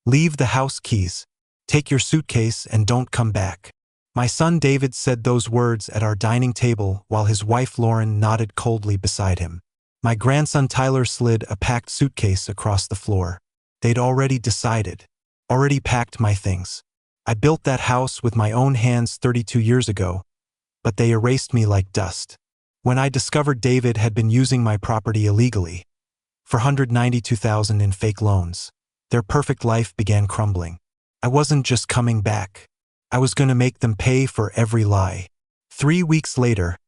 Leave the house keys. Take your suitcase and don't come back. My son David said those words at our dining table while his wife Lauren nodded coldly beside him. My grandson Tyler slid a packed suitcase across the floor. They'd already decided. Already packed my things. I built that house with my own hands 32 years ago, but they erased me like dust. When I discovered David had been using my property illegally, for $192,000 in fake loans, their perfect life began crumbling. I wasn't just coming back. I was going to make them pay for every lie. 3 weeks later,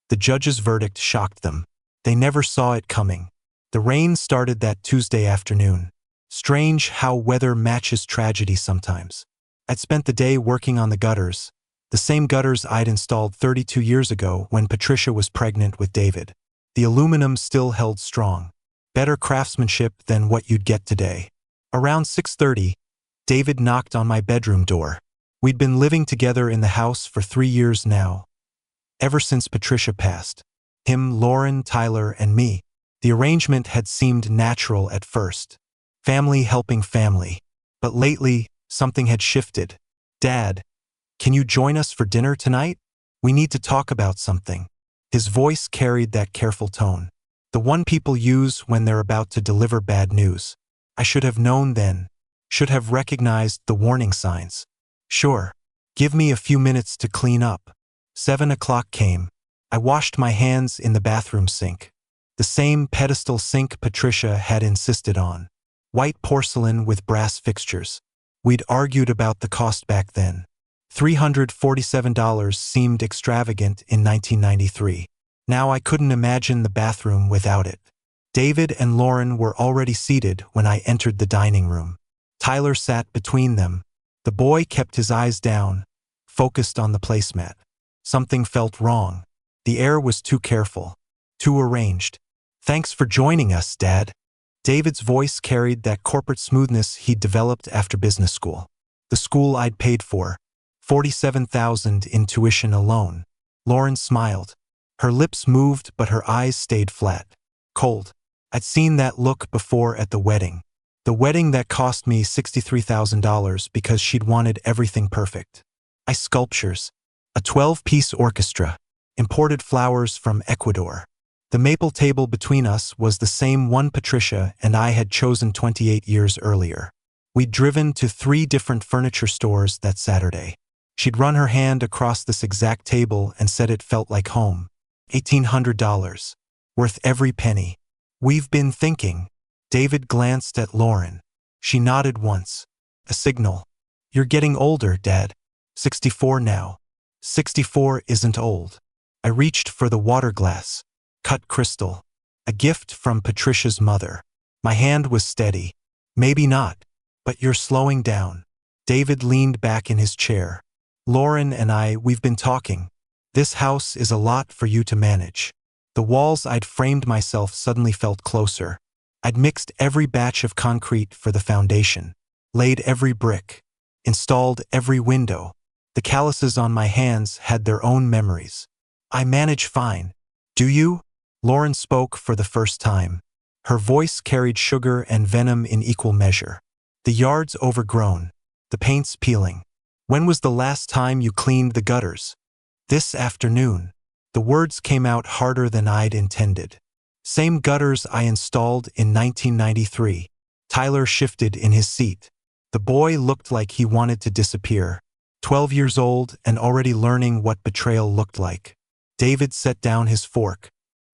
the judge's verdict shocked them. They never saw it coming. The rain started that Tuesday afternoon. Strange how weather matches tragedy sometimes. I'd spent the day working on the gutters, the same gutters I'd installed 32 years ago when Patricia was pregnant with David. The aluminum still held strong. Better craftsmanship than what you'd get today. Around 6:30, David knocked on my bedroom door. We'd been living together in the house for 3 years now, ever since Patricia passed. Him, Lauren, Tyler, and me. The arrangement had seemed natural at first. Family helping family. But lately, something had shifted. Dad, can you join us for dinner tonight? We need to talk about something. His voice carried that careful tone. The one people use when they're about to deliver bad news. I should have known then. Should have recognized the warning signs. Sure. Give me a few minutes to clean up. 7 o'clock came. I washed my hands in the bathroom sink. The same pedestal sink Patricia had insisted on. White porcelain with brass fixtures. We'd argued about the cost back then. $347 seemed extravagant in 1993. Now I couldn't imagine the bathroom without it. David and Lauren were already seated when I entered the dining room. Tyler sat between them. The boy kept his eyes down, focused on the placemat. Something felt wrong. The air was too careful, too arranged. Thanks for joining us, Dad. David's voice carried that corporate smoothness he'd developed after business school. The school I'd paid for. $47,000 in tuition alone. Lauren smiled. Her lips moved, but her eyes stayed flat. Cold. I'd seen that look before at the wedding. The wedding that cost me $63,000 because she'd wanted everything perfect. Ice sculptures. A 12-piece orchestra. Imported flowers from Ecuador. The maple table between us was the same one Patricia and I had chosen 28 years earlier. We'd driven to 3 different furniture stores that Saturday. She'd run her hand across this exact table and said it felt like home. $1,800. Worth every penny. We've been thinking. David glanced at Lauren. She nodded once. A signal. You're getting older, Dad. 64 now. 64 isn't old. I reached for the water glass. Cut crystal. A gift from Patricia's mother. My hand was steady. Maybe not. But you're slowing down. David leaned back in his chair. Lauren and we've been talking. This house is a lot for you to manage. The walls I'd framed myself suddenly felt closer. I'd mixed every batch of concrete for the foundation. Laid every brick. Installed every window. The calluses on my hands had their own memories. I manage fine. Do you? Lauren spoke for the first time. Her voice carried sugar and venom in equal measure. The yard's overgrown. The paint's peeling. When was the last time you cleaned the gutters? This afternoon. The words came out harder than I'd intended. Same gutters I installed in 1993. Tyler shifted in his seat. The boy looked like he wanted to disappear. 12 years old and already learning what betrayal looked like. David set down his fork.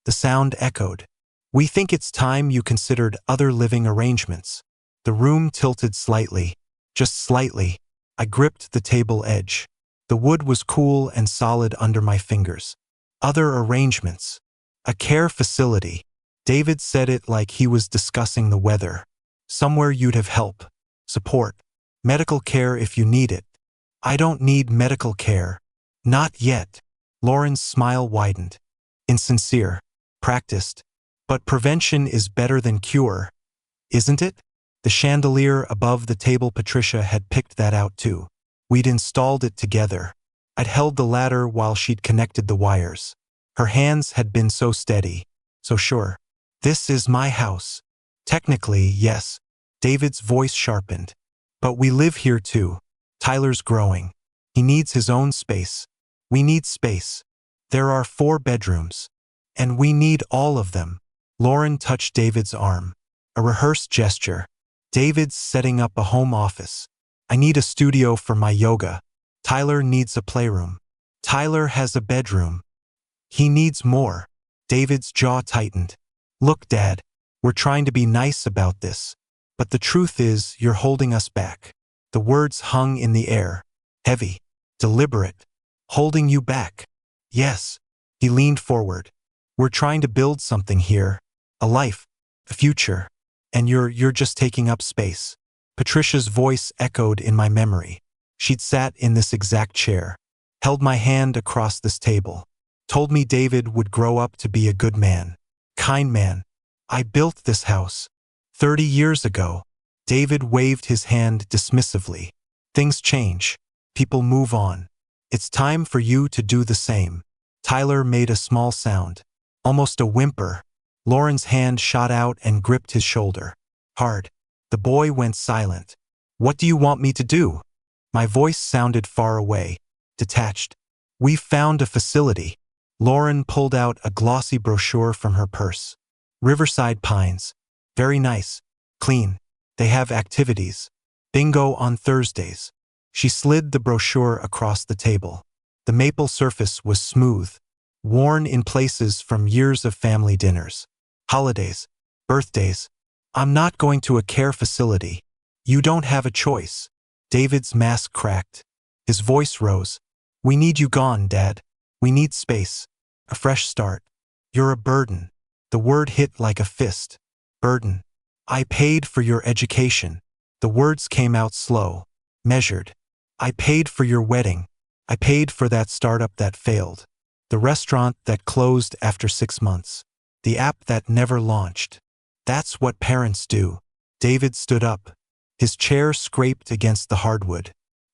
The sound echoed. We think it's time you considered other living arrangements. The room tilted slightly. Just slightly. I gripped the table edge. The wood was cool and solid under my fingers. Other arrangements. A care facility. David said it like he was discussing the weather. Somewhere you'd have help. Support. Medical care if you need it. I don't need medical care. Not yet. Lauren's smile widened. Insincere. Practiced. But prevention is better than cure. Isn't it? The chandelier above the table Patricia had picked that out too. We'd installed it together. I'd held the ladder while she'd connected the wires. Her hands had been so steady, so sure. This is my house. Technically, yes. David's voice sharpened. But we live here too. Tyler's growing. He needs his own space. We need space. There are 4 bedrooms. And we need all of them. Lauren touched David's arm. A rehearsed gesture. David's setting up a home office. I need a studio for my yoga. Tyler needs a playroom. Tyler has a bedroom. He needs more. David's jaw tightened. Look, Dad, we're trying to be nice about this. But the truth is, you're holding us back. The words hung in the air. Heavy. Deliberate. Holding you back. Yes. He leaned forward. We're trying to build something here. A life. A future. And you're just taking up space. Patricia's voice echoed in my memory. She'd sat in this exact chair. Held my hand across this table. Told me David would grow up to be a good man. Kind man. I built this house. 30 years ago. David waved his hand dismissively. Things change. People move on. It's time for you to do the same. Tyler made a small sound. Almost a whimper. Lauren's hand shot out and gripped his shoulder. Hard. The boy went silent. What do you want me to do? My voice sounded far away. Detached. We've found a facility. Lauren pulled out a glossy brochure from her purse. Riverside Pines. Very nice. Clean. They have activities. Bingo on Thursdays. She slid the brochure across the table. The maple surface was smooth, worn in places from years of family dinners. Holidays. Birthdays. I'm not going to a care facility. You don't have a choice. David's mask cracked. His voice rose. We need you gone, Dad. We need space. A fresh start. You're a burden. The word hit like a fist. Burden. I paid for your education. The words came out slow, measured. I paid for your wedding. I paid for that startup that failed. The restaurant that closed after 6 months. The app that never launched. That's what parents do. David stood up. His chair scraped against the hardwood.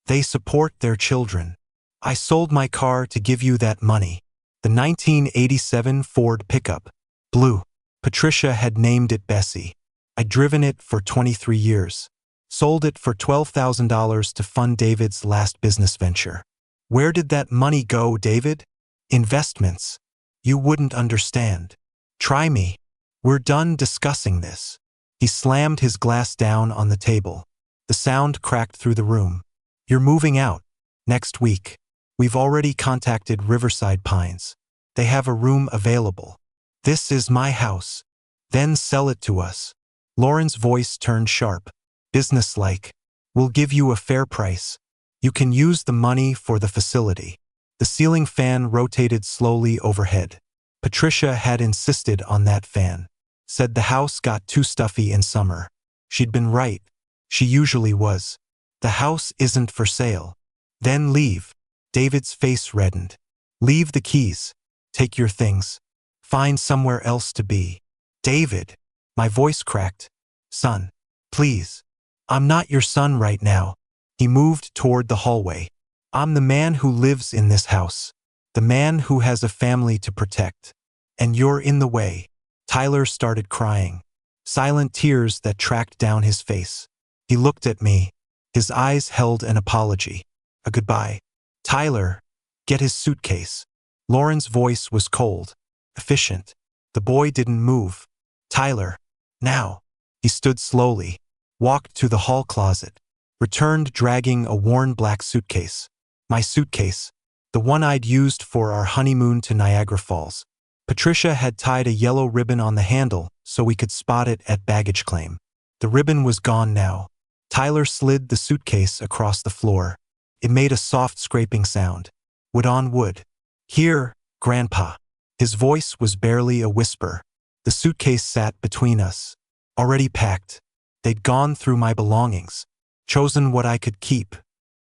They support their children. I sold my car to give you that money. The 1987 Ford pickup. Blue. Patricia had named it Bessie. I'd driven it for 23 years. Sold it for $12,000 to fund David's last business venture. Where did that money go, David? Investments. You wouldn't understand. Try me. We're done discussing this. He slammed his glass down on the table. The sound cracked through the room. You're moving out. Next week. We've already contacted Riverside Pines. They have a room available. This is my house. Then sell it to us. Lauren's voice turned sharp. Businesslike. We'll give you a fair price. You can use the money for the facility. The ceiling fan rotated slowly overhead. Patricia had insisted on that fan. Said the house got too stuffy in summer. She'd been right. She usually was. The house isn't for sale. Then leave. David's face reddened. Leave the keys. Take your things. Find somewhere else to be. David. My voice cracked. Son. Please. I'm not your son right now. He moved toward the hallway. I'm the man who lives in this house. The man who has a family to protect. And you're in the way. Tyler started crying. Silent tears that tracked down his face. He looked at me. His eyes held an apology. A goodbye. Tyler, get his suitcase. Lauren's voice was cold. Efficient. The boy didn't move. Tyler. Now. He stood slowly. Walked to the hall closet. Returned dragging a worn black suitcase. My suitcase. The one I'd used for our honeymoon to Niagara Falls. Patricia had tied a yellow ribbon on the handle so we could spot it at baggage claim. The ribbon was gone now. Tyler slid the suitcase across the floor. It made a soft scraping sound. Wood on wood. Here, Grandpa. His voice was barely a whisper. The suitcase sat between us. Already packed. They'd gone through my belongings. Chosen what I could keep.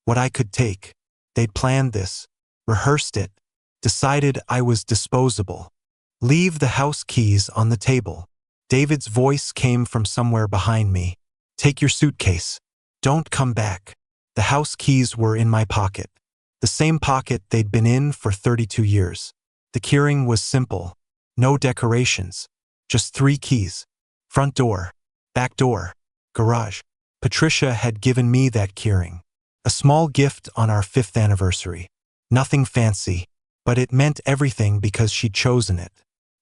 What I could take. They'd planned this. Rehearsed it. Decided I was disposable. Leave the house keys on the table. David's voice came from somewhere behind me. Take your suitcase. Don't come back. The house keys were in my pocket. The same pocket they'd been in for 32 years. The keyring was simple. No decorations. Just 3 keys. Front door. Back door. Garage. Patricia had given me that keyring. A small gift on our 5th anniversary. Nothing fancy, but it meant everything because she'd chosen it.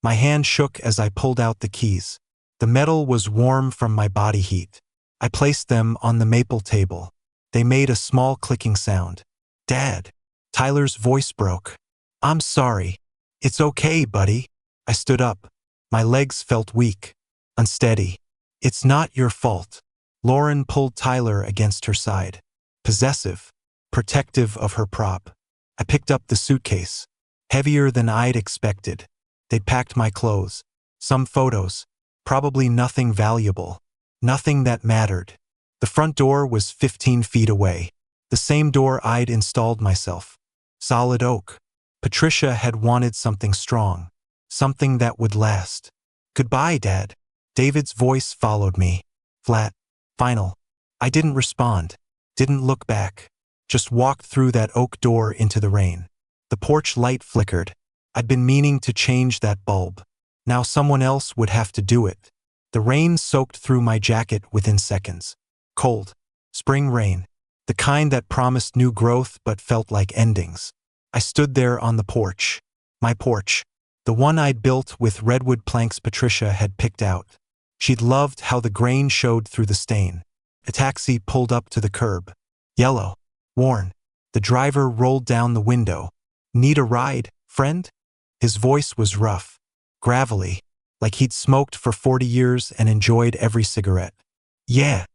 My hand shook as I pulled out the keys. The metal was warm from my body heat. I placed them on the maple table. They made a small clicking sound. "Dad." Tyler's voice broke. "I'm sorry." "It's okay, buddy." I stood up. My legs felt weak, unsteady. "It's not your fault." Lauren pulled Tyler against her side. Possessive, protective of her prop. I picked up the suitcase. Heavier than I'd expected. They'd packed my clothes. Some photos. Probably nothing valuable. Nothing that mattered. The front door was 15 feet away. The same door I'd installed myself. Solid oak. Patricia had wanted something strong. Something that would last. "Goodbye, Dad." David's voice followed me. Flat. Final. I didn't respond. Didn't look back. Just walked through that oak door into the rain. The porch light flickered. I'd been meaning to change that bulb. Now someone else would have to do it. The rain soaked through my jacket within seconds. Cold. Spring rain. The kind that promised new growth but felt like endings. I stood there on the porch. My porch. The one I'd built with redwood planks Patricia had picked out. She'd loved how the grain showed through the stain. A taxi pulled up to the curb. Yellow. Worn. The driver rolled down the window. "Need a ride, friend?" His voice was rough. Gravelly. Like he'd smoked for 40 years and enjoyed every cigarette. "Yeah."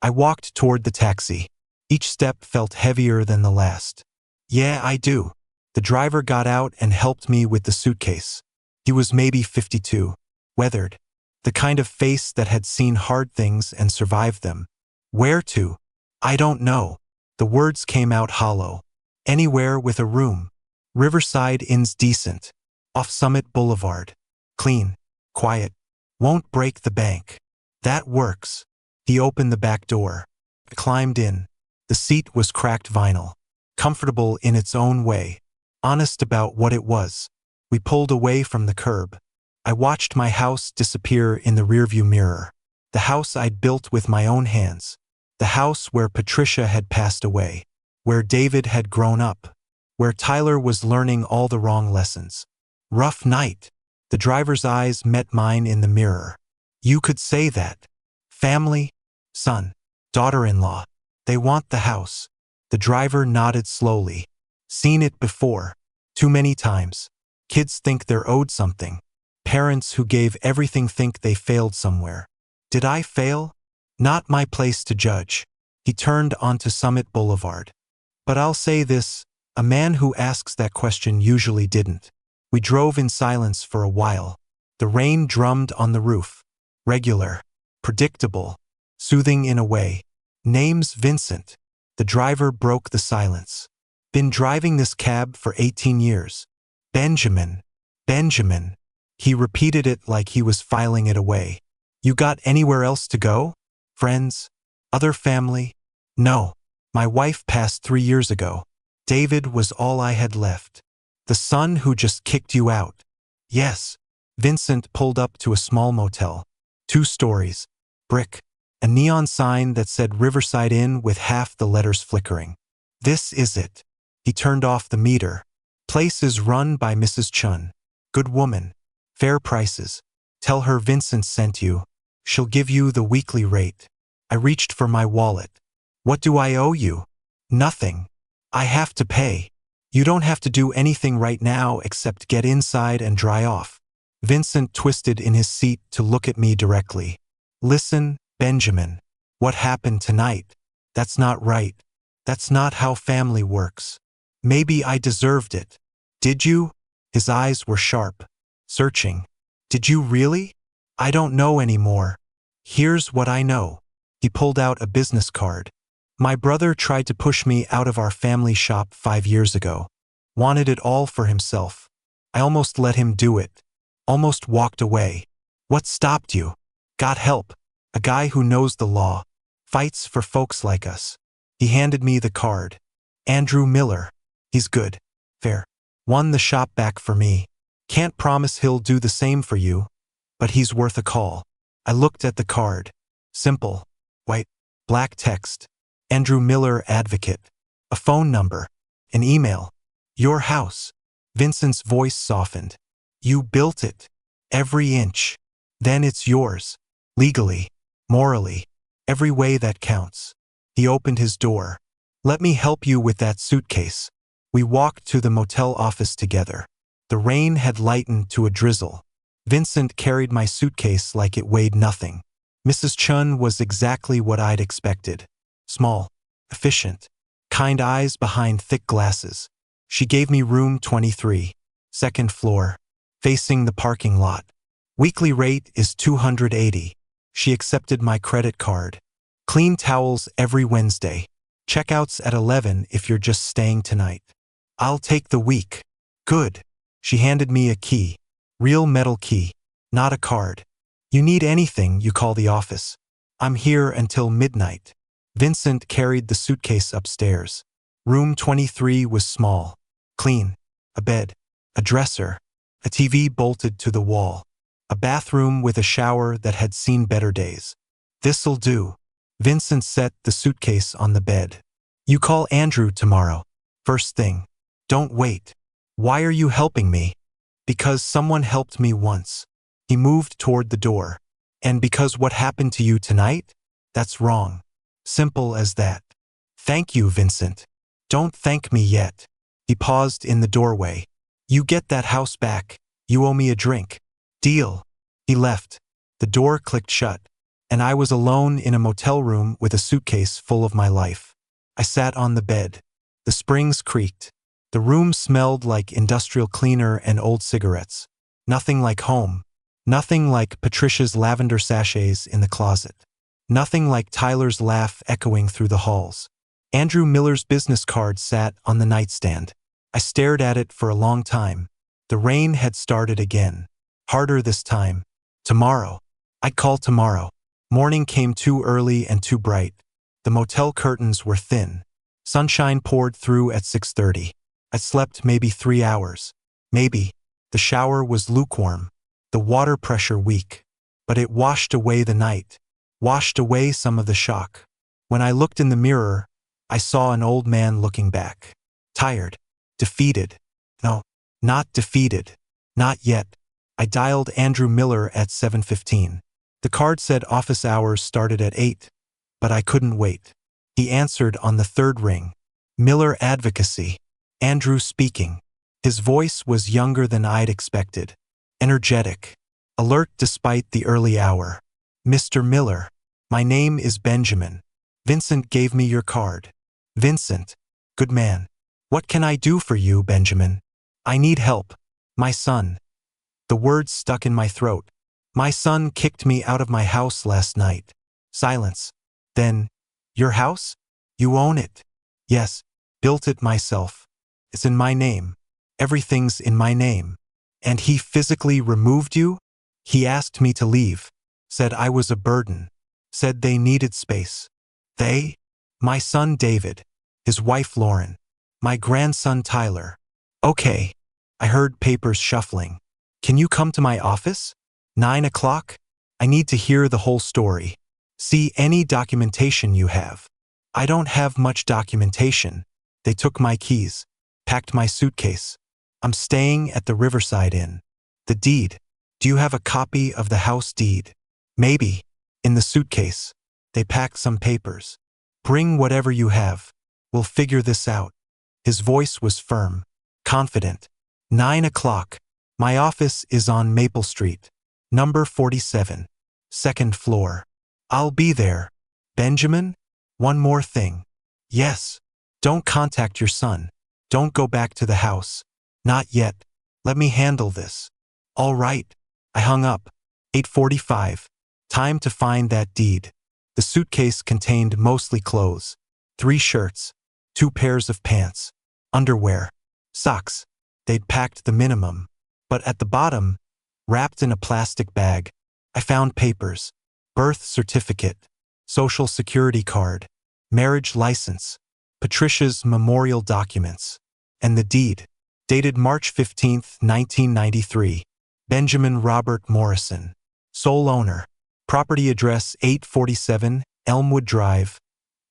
I walked toward the taxi. Each step felt heavier than the last. "Yeah, I do." The driver got out and helped me with the suitcase. He was maybe 52. Weathered. The kind of face that had seen hard things and survived them. "Where to?" "I don't know." The words came out hollow. "Anywhere with a room. Riverside Inn's decent. Off Summit Boulevard. Clean. Quiet. Won't break the bank." "That works." He opened the back door. I climbed in. The seat was cracked vinyl. Comfortable in its own way. Honest about what it was. We pulled away from the curb. I watched my house disappear in the rearview mirror. The house I'd built with my own hands. The house where Patricia had passed away. Where David had grown up. Where Tyler was learning all the wrong lessons. Rough night. The driver's eyes met mine in the mirror. "You could say that. Family, son, daughter-in-law. They want the house." The driver nodded slowly. "Seen it before. Too many times. Kids think they're owed something. Parents who gave everything think they failed somewhere. Did I fail? Not my place to judge." He turned onto Summit Boulevard. "But I'll say this, a man who asks that question usually didn't." We drove in silence for a while. The rain drummed on the roof. Regular. Predictable. Soothing in a way. "Name's Vincent." The driver broke the silence. "Been driving this cab for 18 years. Benjamin. Benjamin." He repeated it like he was filing it away. "You got anywhere else to go? Friends? Other family?" "No. My wife passed 3 years ago. David was all I had left." "The son who just kicked you out?" "Yes." Vincent pulled up to a small motel. 2 stories. Brick. A neon sign that said Riverside Inn with half the letters flickering. "This is it." He turned off the meter. "Place is run by Mrs. Chun. Good woman. Fair prices. Tell her Vincent sent you. She'll give you the weekly rate." I reached for my wallet. "What do I owe you?" "Nothing. I have to pay." "You don't have to do anything right now except get inside and dry off." Vincent twisted in his seat to look at me directly. "Listen, Benjamin. What happened tonight? That's not right. That's not how family works. Maybe I deserved it." "Did you?" His eyes were sharp. Searching. "Did you really?" "I don't know anymore. Here's what I know." He pulled out a business card. "My brother tried to push me out of our family shop 5 years ago. Wanted it all for himself. I almost let him do it. Almost walked away." "What stopped you?" "Got help. A guy who knows the law. Fights for folks like us." He handed me the card. "Andrew Miller. He's good. Fair. Won the shop back for me. Can't promise he'll do the same for you, but he's worth a call." I looked at the card. Simple. White. Black text. Andrew Miller, advocate. A phone number. An email. Your house. Vincent's voice softened. You built it. Every inch. Then it's yours. Legally. Morally. Every way that counts. He opened his door. Let me help you with that suitcase. We walked to the motel office together. The rain had lightened to a drizzle. Vincent carried my suitcase like it weighed nothing. Mrs. Chun was exactly what I'd expected. Small, efficient, kind eyes behind thick glasses. She gave me room 23, second floor, facing the parking lot. Weekly rate is $280. She accepted my credit card. Clean towels every Wednesday. Checkouts at 11 if you're just staying tonight. I'll take the week. Good. She handed me a key. Real metal key, not a card. You need anything, you call the office. I'm here until midnight. Vincent carried the suitcase upstairs. Room 23 was small, clean. A bed, a dresser, a TV bolted to the wall, a bathroom with a shower that had seen better days. This'll do. Vincent set the suitcase on the bed. You call Andrew tomorrow. First thing. Don't wait. Why are you helping me? Because someone helped me once. He moved toward the door. And because what happened to you tonight? That's wrong. Simple as that. Thank you, Vincent. Don't thank me yet. He paused in the doorway. You get that house back. You owe me a drink. Deal. He left. The door clicked shut, and I was alone in a motel room with a suitcase full of my life. I sat on the bed. The springs creaked. The room smelled like industrial cleaner and old cigarettes. Nothing like home. Nothing like Patricia's lavender sachets in the closet. Nothing like Tyler's laugh echoing through the halls. Andrew Miller's business card sat on the nightstand. I stared at it for a long time. The rain had started again. Harder this time. Tomorrow. I'd call tomorrow. Morning came too early and too bright. The motel curtains were thin. Sunshine poured through at 6:30. I slept maybe 3 hours. Maybe. The shower was lukewarm. The water pressure weak. But it washed away the night. Washed away some of the shock. When I looked in the mirror, I saw an old man looking back. Tired. Defeated. No, not defeated. Not yet. I dialed Andrew Miller at 7:15. The card said office hours started at 8, but I couldn't wait. He answered on the third ring. Miller Advocacy. Andrew speaking. His voice was younger than I'd expected. Energetic. Alert despite the early hour. Mr. Miller. My name is Benjamin. Vincent gave me your card. Vincent. Good man. What can I do for you, Benjamin? I need help. My son. The words stuck in my throat. My son kicked me out of my house last night. Silence. Then, your house? You own it. Yes, built it myself. It's in my name. Everything's in my name. And he physically removed you? He asked me to leave. Said I was a burden. Said they needed space. They? My son David. His wife Lauren. My grandson Tyler. Okay. I heard papers shuffling. Can you come to my office? 9 o'clock? I need to hear the whole story. See any documentation you have. I don't have much documentation. They took my keys. Packed my suitcase. I'm staying at the Riverside Inn. The deed. Do you have a copy of the house deed? Maybe. In the suitcase. They packed some papers. Bring whatever you have. We'll figure this out. His voice was firm. Confident. 9 o'clock. My office is on Maple Street. Number 47. Second floor. I'll be there. Benjamin? One more thing. Yes. Don't contact your son. Don't go back to the house. Not yet. Let me handle this. All right. I hung up. 8:45. Time to find that deed. The suitcase contained mostly clothes. 3 shirts. 2 pairs of pants. Underwear. Socks. They'd packed the minimum. But at the bottom, wrapped in a plastic bag, I found papers. Birth certificate. Social security card. Marriage license. Patricia's memorial documents. And the deed. Dated March 15, 1993. Benjamin Robert Morrison. Sole owner. Property address 847 Elmwood Drive,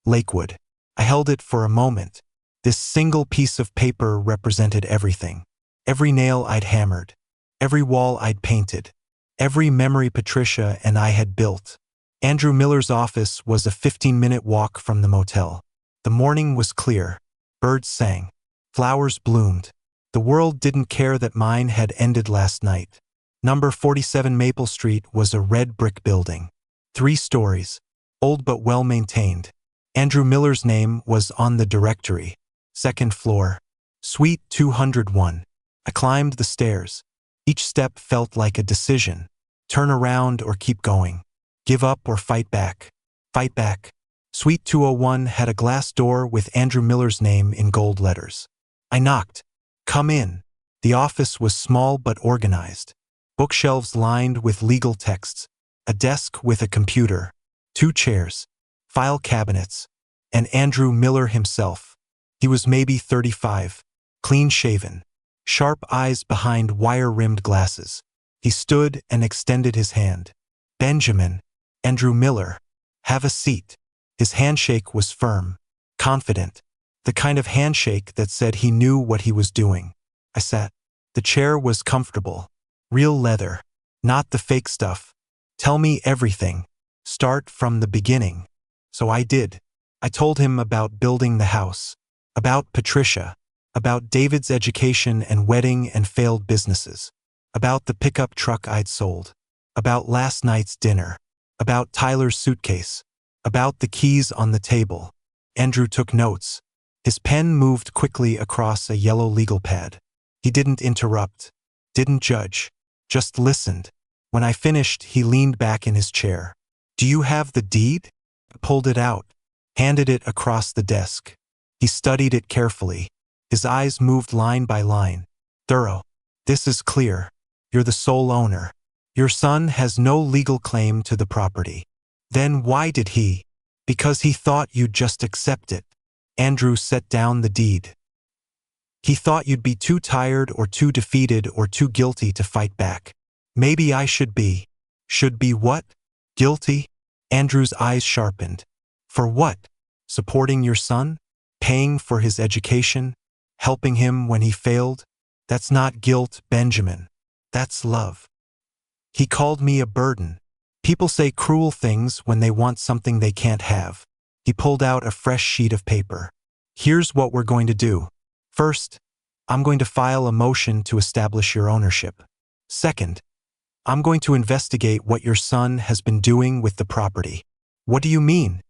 Lakewood. I held it for a moment. This single piece of paper represented everything. Every nail I'd hammered, every wall I'd painted, every memory Patricia and I had built. Andrew Miller's office was a 15-minute walk from the motel. The morning was clear. Birds sang. Flowers bloomed. The world didn't care that mine had ended last night. Number 47 Maple Street was a red brick building. 3 stories. Old but well-maintained. Andrew Miller's name was on the directory. 2nd floor. Suite 201. I climbed the stairs. Each step felt like a decision. Turn around or keep going. Give up or fight back. Fight back. Suite 201 had a glass door with Andrew Miller's name in gold letters. I knocked. Come in. The office was small but organized. Bookshelves lined with legal texts. A desk with a computer. 2 chairs. File cabinets. And Andrew Miller himself. He was maybe 35. Clean-shaven. Sharp eyes behind wire-rimmed glasses. He stood and extended his hand. Benjamin. Andrew Miller. Have a seat. His handshake was firm. Confident. The kind of handshake that said he knew what he was doing. I sat. The chair was comfortable. Real leather. Not the fake stuff. Tell me everything. Start from the beginning. So I did. I told him about building the house. About Patricia. About David's education and wedding and failed businesses. About the pickup truck I'd sold. About last night's dinner. About Tyler's suitcase. About the keys on the table. Andrew took notes. His pen moved quickly across a yellow legal pad. He didn't interrupt. Didn't judge. Just listened. When I finished, he leaned back in his chair. Do you have the deed? I pulled it out. Handed it across the desk. He studied it carefully. His eyes moved line by line. Thorough. This is clear. You're the sole owner. Your son has no legal claim to the property. Then why did he? Because he thought you'd just accept it. Andrew set down the deed. He thought you'd be too tired or too defeated or too guilty to fight back. Maybe I should be. Should be what? Guilty? Andrew's eyes sharpened. For what? Supporting your son? Paying for his education? Helping him when he failed? That's not guilt, Benjamin. That's love. He called me a burden. People say cruel things when they want something they can't have. He pulled out a fresh sheet of paper. Here's what we're going to do. First, I'm going to file a motion to establish your ownership. Second, I'm going to investigate what your son has been doing with the property. What do you mean?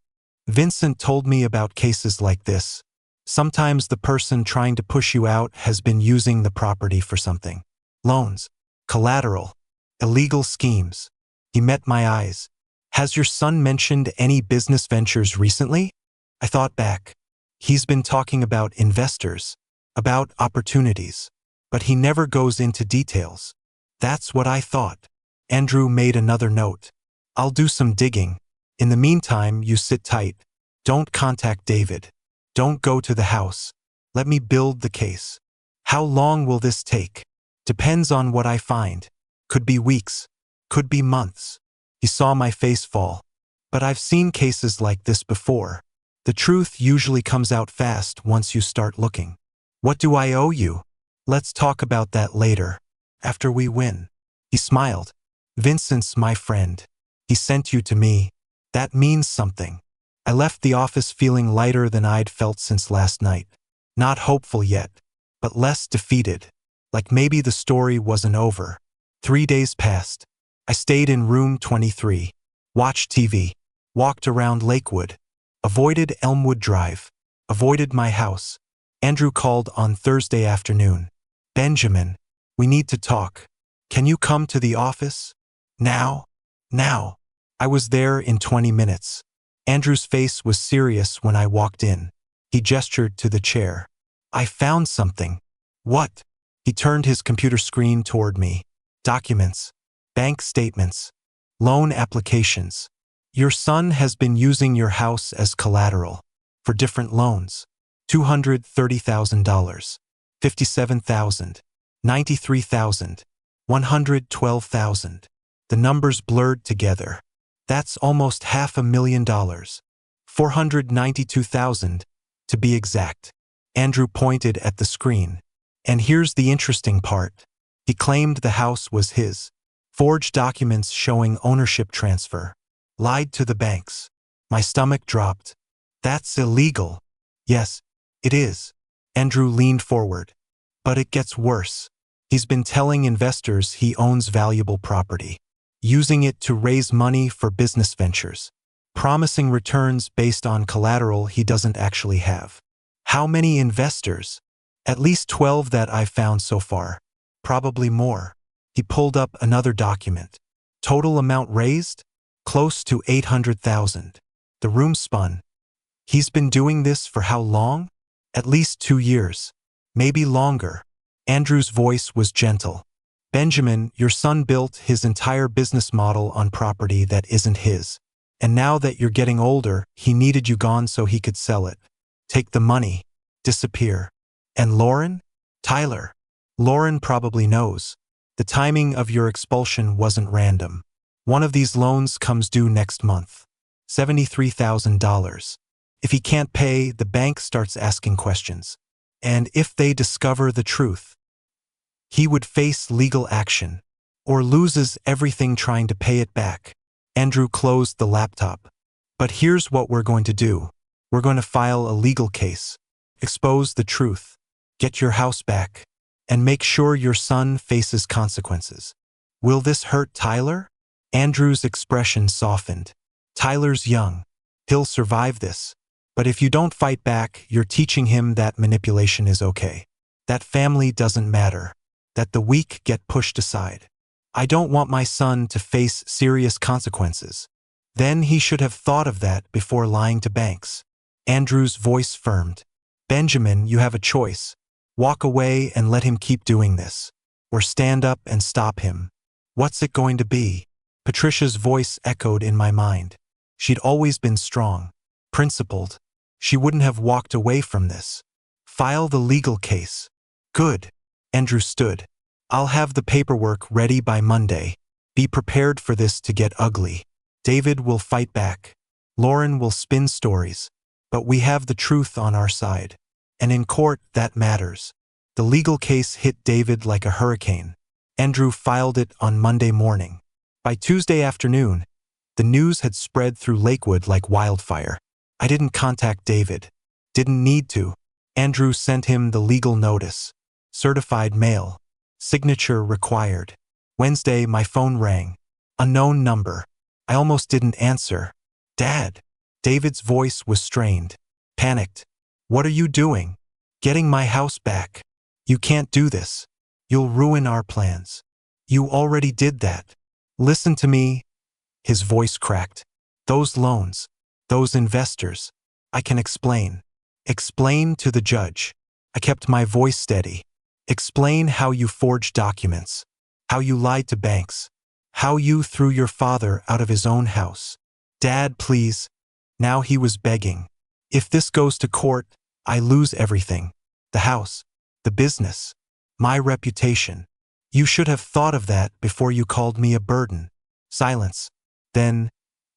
Vincent told me about cases like this. Sometimes the person trying to push you out has been using the property for something. Loans, collateral, illegal schemes. He met my eyes. Has your son mentioned any business ventures recently? I thought back. He's been talking about investors, about opportunities, but he never goes into details. That's what I thought. Andrew made another note. I'll do some digging. In the meantime, you sit tight. Don't contact David. Don't go to the house. Let me build the case. How long will this take? Depends on what I find. Could be weeks. Could be months. He saw my face fall. But I've seen cases like this before. The truth usually comes out fast once you start looking. What do I owe you? Let's talk about that later. After we win. He smiled. Vincent's my friend. He sent you to me. That means something. I left the office feeling lighter than I'd felt since last night. Not hopeful yet, but less defeated. Like maybe the story wasn't over. 3 days passed. I stayed in room 23. Watched TV. Walked around Lakewood. Avoided Elmwood Drive. Avoided my house. Andrew called on Thursday afternoon. Benjamin, we need to talk. Can you come to the office? Now? Now. I was there in 20 minutes. Andrew's face was serious when I walked in. He gestured to the chair. I found something. What? He turned his computer screen toward me. Documents. Bank statements. Loan applications. Your son has been using your house as collateral. For different loans. $230,000. $57,000. $93,000. $112,000. The numbers blurred together. That's almost $500,000. 492,000, to be exact. Andrew pointed at the screen. And here's the interesting part. He claimed the house was his. Forged documents showing ownership transfer. Lied to the banks. My stomach dropped. That's illegal. Yes, it is. Andrew leaned forward. But it gets worse. He's been telling investors he owns valuable property, using it to raise money for business ventures, promising returns based on collateral he doesn't actually have. How many investors? At least 12 that I've found so far. Probably more. He pulled up another document. Total amount raised? Close to 800,000. The room spun. He's been doing this for how long? At least 2 years. Maybe longer. Andrew's voice was gentle. Benjamin, your son built his entire business model on property that isn't his. And now that you're getting older, he needed you gone so he could sell it. Take the money. Disappear. And Lauren? Tyler. Lauren probably knows. The timing of your expulsion wasn't random. One of these loans comes due next month. $73,000. If he can't pay, the bank starts asking questions. And if they discover the truth, he would face legal action, or loses everything trying to pay it back. Andrew closed the laptop. But here's what we're going to do. We're going to file a legal case, expose the truth, get your house back, and make sure your son faces consequences. Will this hurt Tyler? Andrew's expression softened. Tyler's young. He'll survive this. But if you don't fight back, you're teaching him that manipulation is okay. That family doesn't matter. That the weak get pushed aside. I don't want my son to face serious consequences. Then he should have thought of that before lying to banks. Andrew's voice firmed. Benjamin, you have a choice. Walk away and let him keep doing this. Or stand up and stop him. What's it going to be? Patricia's voice echoed in my mind. She'd always been strong, principled. She wouldn't have walked away from this. File the legal case. Good. Andrew stood. I'll have the paperwork ready by Monday. Be prepared for this to get ugly. David will fight back. Lauren will spin stories. But we have the truth on our side. And in court, that matters. The legal case hit David like a hurricane. Andrew filed it on Monday morning. By Tuesday afternoon, the news had spread through Lakewood like wildfire. I didn't contact David. Didn't need to. Andrew sent him the legal notice. Certified mail. Signature required. Wednesday, my phone rang. Unknown number. I almost didn't answer. Dad. David's voice was strained. Panicked. What are you doing? Getting my house back. You can't do this. You'll ruin our plans. You already did that. Listen to me. His voice cracked. Those loans. Those investors. I can explain. Explain to the judge. I kept my voice steady. Explain how you forged documents. How you lied to banks. How you threw your father out of his own house. Dad, please. Now he was begging. If this goes to court, I lose everything. The house. The business. My reputation. You should have thought of that before you called me a burden. Silence. Then,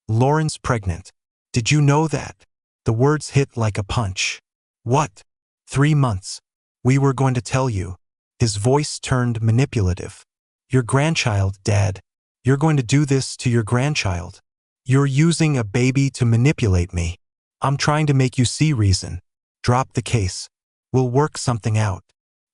Lauren's pregnant. Did you know that? The words hit like a punch. What? 3 months. We were going to tell you. His voice turned manipulative. Your grandchild, Dad. You're going to do this to your grandchild. You're using a baby to manipulate me. I'm trying to make you see reason. Drop the case. We'll work something out.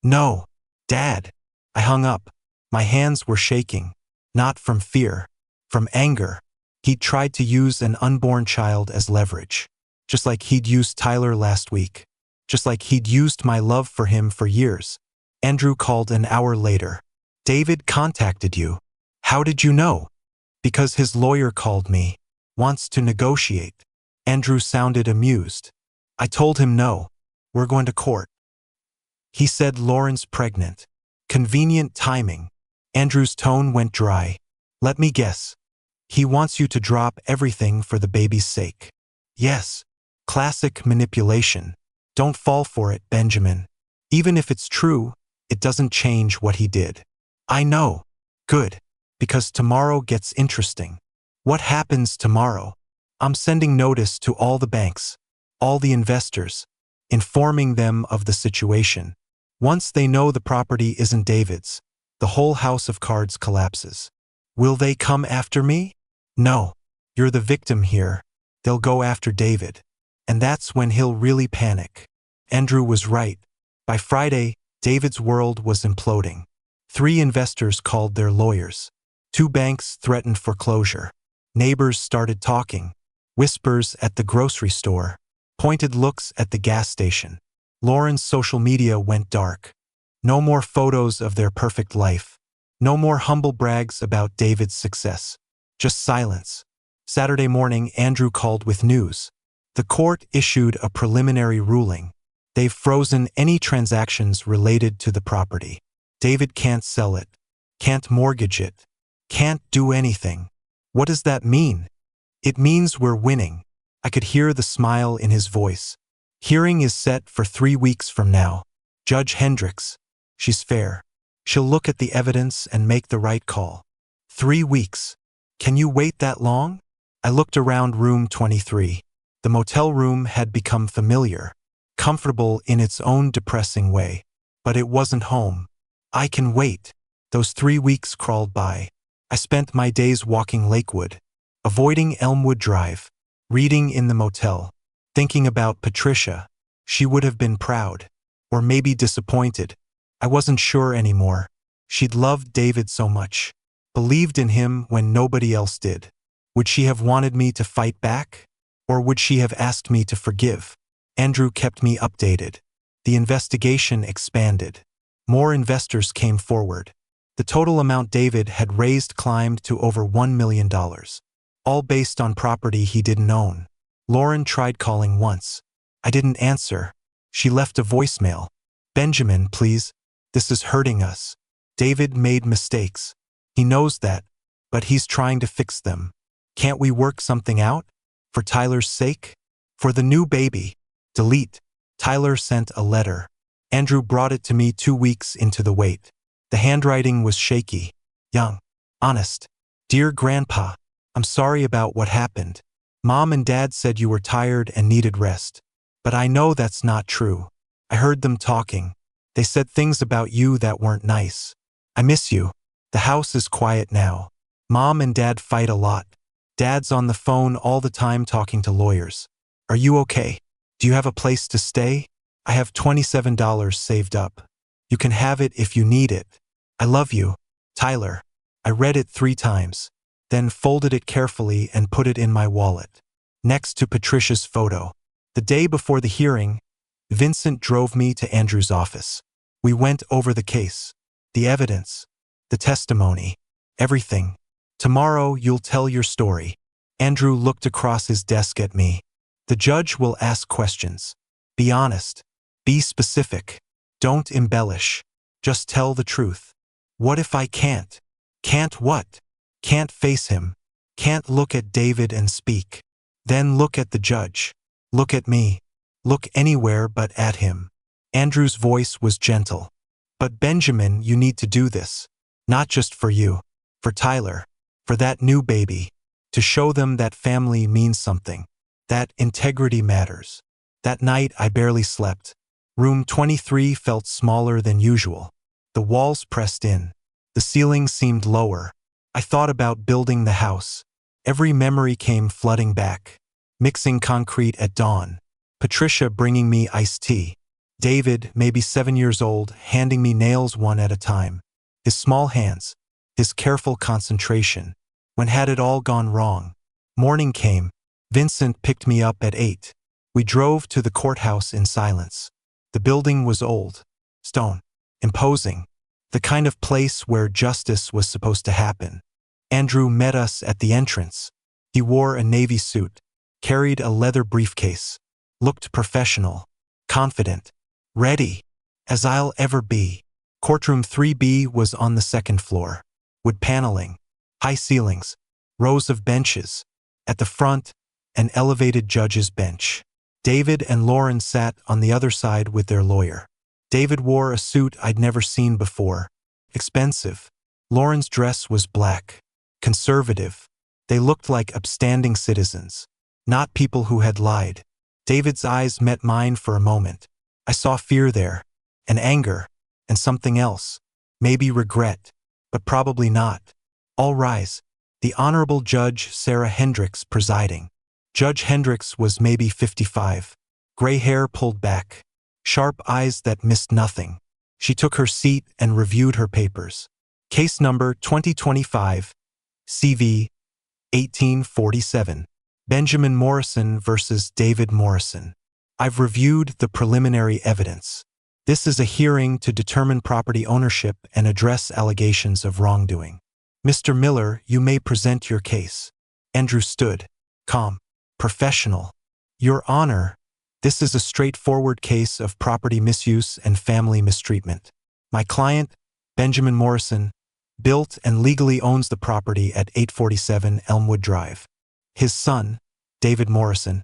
No. Dad. I hung up. My hands were shaking. Not from fear. From anger. He'd tried to use an unborn child as leverage. Just like he'd used Tyler last week. Just like he'd used my love for him for years. Andrew called an hour later. David contacted you. How did you know? Because his lawyer called me. Wants to negotiate. Andrew sounded amused. I told him no. We're going to court. He said Lauren's pregnant. Convenient timing. Andrew's tone went dry. Let me guess. He wants you to drop everything for the baby's sake. Yes. Classic manipulation. Don't fall for it, Benjamin. Even if it's true, it doesn't change what he did. I know. Good. Because tomorrow gets interesting. What happens tomorrow? I'm sending notice to all the banks, all the investors, informing them of the situation. Once they know the property isn't David's, the whole house of cards collapses. Will they come after me? No. You're the victim here. They'll go after David. And that's when he'll really panic. Andrew was right. By Friday, David's world was imploding. 3 investors called their lawyers. 2 banks threatened foreclosure. Neighbors started talking. Whispers at the grocery store. Pointed looks at the gas station. Lauren's social media went dark. No more photos of their perfect life. No more humble brags about David's success. Just silence. Saturday morning, Andrew called with news. The court issued a preliminary ruling. They've frozen any transactions related to the property. David can't sell it, can't mortgage it, can't do anything. What does that mean? It means we're winning. I could hear the smile in his voice. Hearing is set for 3 weeks from now. Judge Hendricks. She's fair. She'll look at the evidence and make the right call. 3 weeks. Can you wait that long? I looked around room 23. The motel room had become familiar, comfortable in its own depressing way. But it wasn't home. I can wait. Those 3 weeks crawled by. I spent my days walking Lakewood, avoiding Elmwood Drive, reading in the motel, thinking about Patricia. She would have been proud, or maybe disappointed. I wasn't sure anymore. She'd loved David so much, believed in him when nobody else did. Would she have wanted me to fight back? Or would she have asked me to forgive? Andrew kept me updated. The investigation expanded. More investors came forward. The total amount David had raised climbed to over $1 million, all based on property he didn't own. Lauren tried calling once. I didn't answer. She left a voicemail. Benjamin, please. This is hurting us. David made mistakes. He knows that, but he's trying to fix them. Can't we work something out? For Tyler's sake? For the new baby? Delete. Tyler sent a letter. Andrew brought it to me 2 weeks into the wait. The handwriting was shaky. Young. Honest. Dear Grandpa, I'm sorry about what happened. Mom and Dad said you were tired and needed rest. But I know that's not true. I heard them talking. They said things about you that weren't nice. I miss you. The house is quiet now. Mom and Dad fight a lot. Dad's on the phone all the time talking to lawyers. Are you okay? Do you have a place to stay? I have $27 saved up. You can have it if you need it. I love you, Tyler. I read it 3 times, then folded it carefully and put it in my wallet, next to Patricia's photo. The day before the hearing, Vincent drove me to Andrew's office. We went over the case, the evidence, the testimony, everything. Tomorrow you'll tell your story. Andrew looked across his desk at me. The judge will ask questions. Be honest. Be specific. Don't embellish. Just tell the truth. What if I can't? Can't what? Can't face him. Can't look at David and speak. Then look at the judge. Look at me. Look anywhere but at him. Andrew's voice was gentle. But Benjamin, you need to do this. Not just for you. For Tyler. For that new baby. To show them that family means something. That integrity matters. That night I barely slept. Room 23 felt smaller than usual. The walls pressed in. The ceiling seemed lower. I thought about building the house. Every memory came flooding back. Mixing concrete at dawn. Patricia bringing me iced tea. David, maybe 7 years old, handing me nails one at a time. His small hands. His careful concentration. When had it all gone wrong? Morning came. Vincent picked me up at 8. We drove to the courthouse in silence. The building was old. Stone. Imposing. The kind of place where justice was supposed to happen. Andrew met us at the entrance. He wore a navy suit, carried a leather briefcase, looked professional, confident, ready, as I'll ever be. Courtroom 3B was on the 2nd floor. Wood paneling, high ceilings, rows of benches. At the front, an elevated judge's bench. David and Lauren sat on the other side with their lawyer. David wore a suit I'd never seen before. Expensive. Lauren's dress was black. Conservative. They looked like upstanding citizens, not people who had lied. David's eyes met mine for a moment. I saw fear there, and anger, and something else. Maybe regret, but probably not. All rise. The Honorable Judge Sarah Hendricks presiding. Judge Hendricks was maybe 55. Gray hair pulled back. Sharp eyes that missed nothing. She took her seat and reviewed her papers. Case number 2025, CV 1847. Benjamin Morrison versus David Morrison. I've reviewed the preliminary evidence. This is a hearing to determine property ownership and address allegations of wrongdoing. Mr. Miller, you may present your case. Andrew stood, calm, professional. Your Honor, this is a straightforward case of property misuse and family mistreatment. My client, Benjamin Morrison, built and legally owns the property at 847 Elmwood Drive. His son, David Morrison,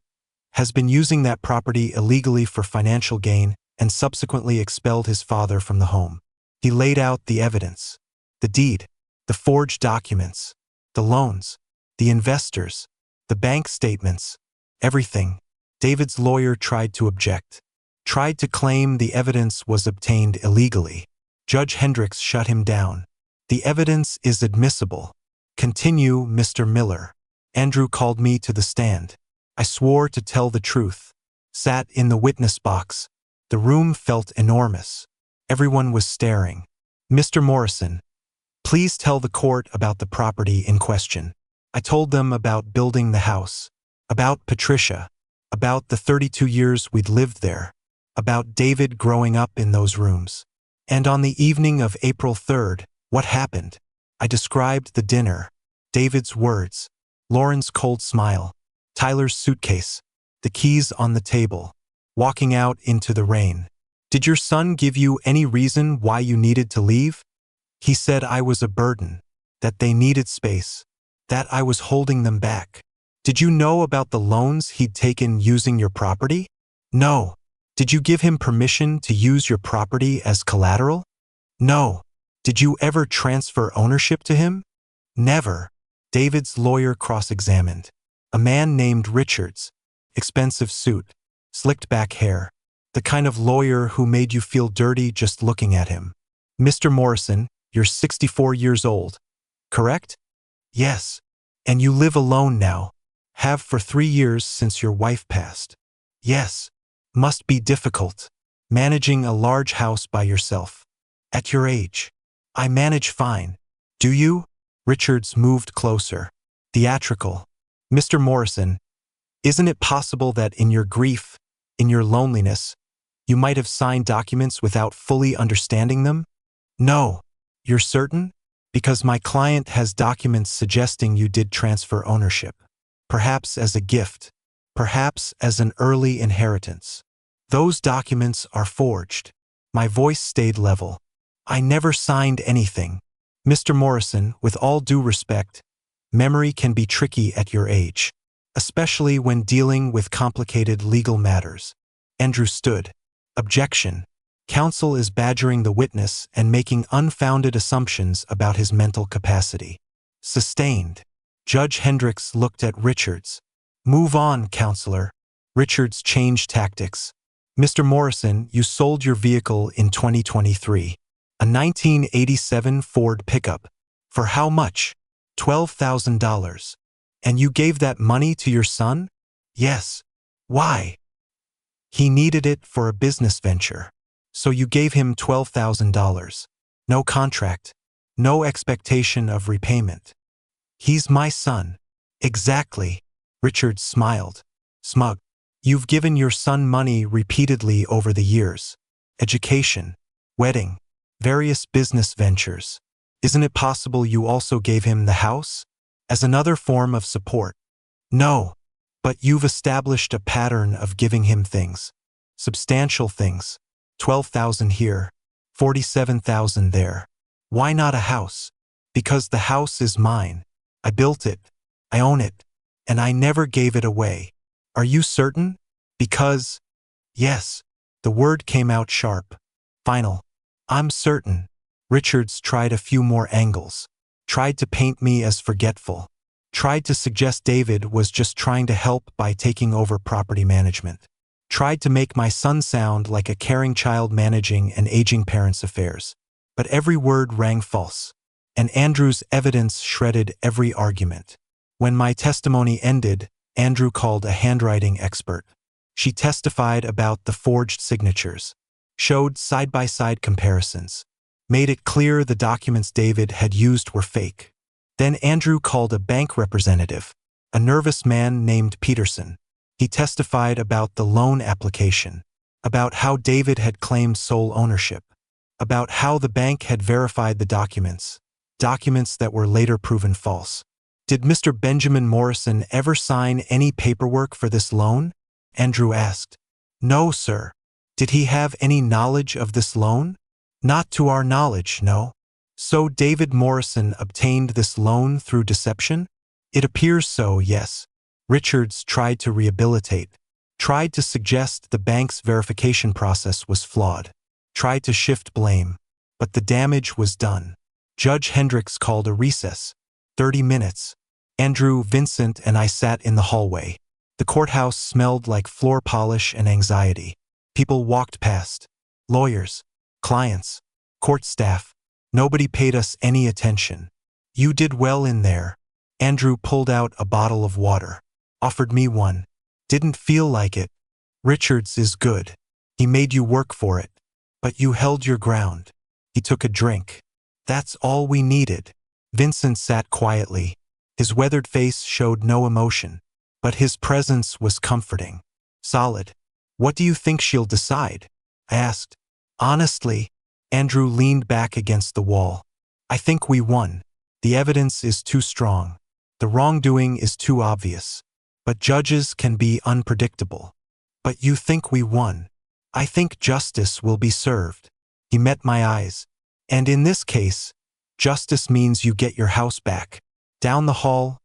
has been using that property illegally for financial gain and subsequently expelled his father from the home. He laid out the evidence, the deed, the forged documents, the loans, the investors, the bank statements, everything. David's lawyer tried to object, tried to claim the evidence was obtained illegally. Judge Hendricks shut him down. The evidence is admissible. Continue, Mr. Miller. Andrew called me to the stand. I swore to tell the truth. Sat in the witness box. The room felt enormous. Everyone was staring. Mr. Morrison, please tell the court about the property in question. I told them about building the house, about Patricia, about the 32 years we'd lived there, about David growing up in those rooms. And on the evening of April 3rd, what happened? I described the dinner, David's words, Lauren's cold smile, Tyler's suitcase, the keys on the table, walking out into the rain. Did your son give you any reason why you needed to leave? He said I was a burden, that they needed space, that I was holding them back. Did you know about the loans he'd taken using your property? No. Did you give him permission to use your property as collateral? No. Did you ever transfer ownership to him? Never. David's lawyer cross-examined. A man named Richards, expensive suit, slicked back hair, the kind of lawyer who made you feel dirty just looking at him. Mr. Morrison, you're 64 years old, correct? Yes. And you live alone now. Have for 3 years since your wife passed. Yes. Must be difficult, managing a large house by yourself. At your age. I manage fine. Do you? Richards moved closer. Theatrical. Mr. Morrison, isn't it possible that in your grief, in your loneliness, you might have signed documents without fully understanding them? No. You're certain? Because my client has documents suggesting you did transfer ownership. Perhaps as a gift. Perhaps as an early inheritance. Those documents are forged. My voice stayed level. I never signed anything. Mr. Morrison, with all due respect, memory can be tricky at your age, especially when dealing with complicated legal matters. Andrew stood. Objection. Counsel is badgering the witness and making unfounded assumptions about his mental capacity. Sustained. Judge Hendricks looked at Richards. Move on, counselor. Richards changed tactics. Mr. Morrison, you sold your vehicle in 2023. A 1987 Ford pickup. For how much? $12,000. And you gave that money to your son? Yes. Why? He needed it for a business venture. So you gave him $12,000. No contract. No expectation of repayment. He's my son. Exactly. Richard smiled. Smug. You've given your son money repeatedly over the years. Education. Wedding. Various business ventures. Isn't it possible you also gave him the house? As another form of support? No. But you've established a pattern of giving him things. Substantial things. 12,000 here. 47,000 there. Why not a house? Because the house is mine. I built it. I own it. And I never gave it away. Are you certain? Because... Yes. The word came out sharp. Final. I'm certain. Richards tried a few more angles. Tried to paint me as forgetful. Tried to suggest David was just trying to help by taking over property management. Tried to make my son sound like a caring child managing an aging parent's affairs. But every word rang false, and Andrew's evidence shredded every argument. When my testimony ended, Andrew called a handwriting expert. She testified about the forged signatures, showed side-by-side comparisons, made it clear the documents David had used were fake. Then Andrew called a bank representative, a nervous man named Peterson. He testified about the loan application, about how David had claimed sole ownership, about how the bank had verified the documents that were later proven false. Did Mr. Benjamin Morrison ever sign any paperwork for this loan? Andrew asked. No, sir. Did he have any knowledge of this loan? Not to our knowledge, no. So David Morrison obtained this loan through deception? It appears so, yes. Richards tried to rehabilitate, tried to suggest the bank's verification process was flawed, tried to shift blame, but the damage was done. Judge Hendricks called a recess. 30 minutes. Andrew, Vincent, and I sat in the hallway. The courthouse smelled like floor polish and anxiety. People walked past. Lawyers, clients, court staff. Nobody paid us any attention. You did well in there. Andrew pulled out a bottle of water. Offered me one. Didn't feel like it. Richards is good. He made you work for it. But you held your ground. He took a drink. That's all we needed. Vincent sat quietly. His weathered face showed no emotion, but his presence was comforting. Solid. What do you think she'll decide? I asked. Honestly, Andrew leaned back against the wall. I think we won. The evidence is too strong. The wrongdoing is too obvious. But judges can be unpredictable. But you think we won. I think justice will be served. He met my eyes. And in this case, justice means you get your house back. Down the hall,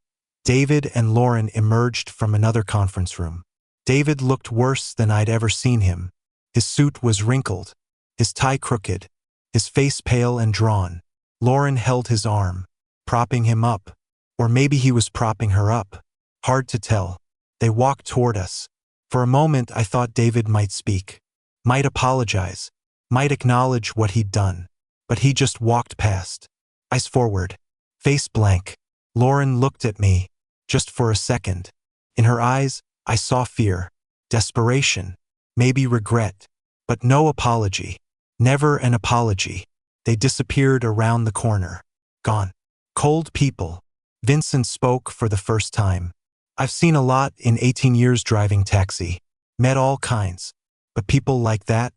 David and Lauren emerged from another conference room. David looked worse than I'd ever seen him. His suit was wrinkled, his tie crooked, his face pale and drawn. Lauren held his arm, propping him up. Or maybe he was propping her up. Hard to tell. They walked toward us. For a moment I thought David might speak, might apologize, might acknowledge what he'd done. But he just walked past. Eyes forward, face blank. Lauren looked at me, just for a second. In her eyes, I saw fear, desperation, maybe regret, but no apology. Never an apology. They disappeared around the corner. Gone. Cold people. Vincent spoke for the first time. I've seen a lot in 18 years driving taxi. Met all kinds. But people like that,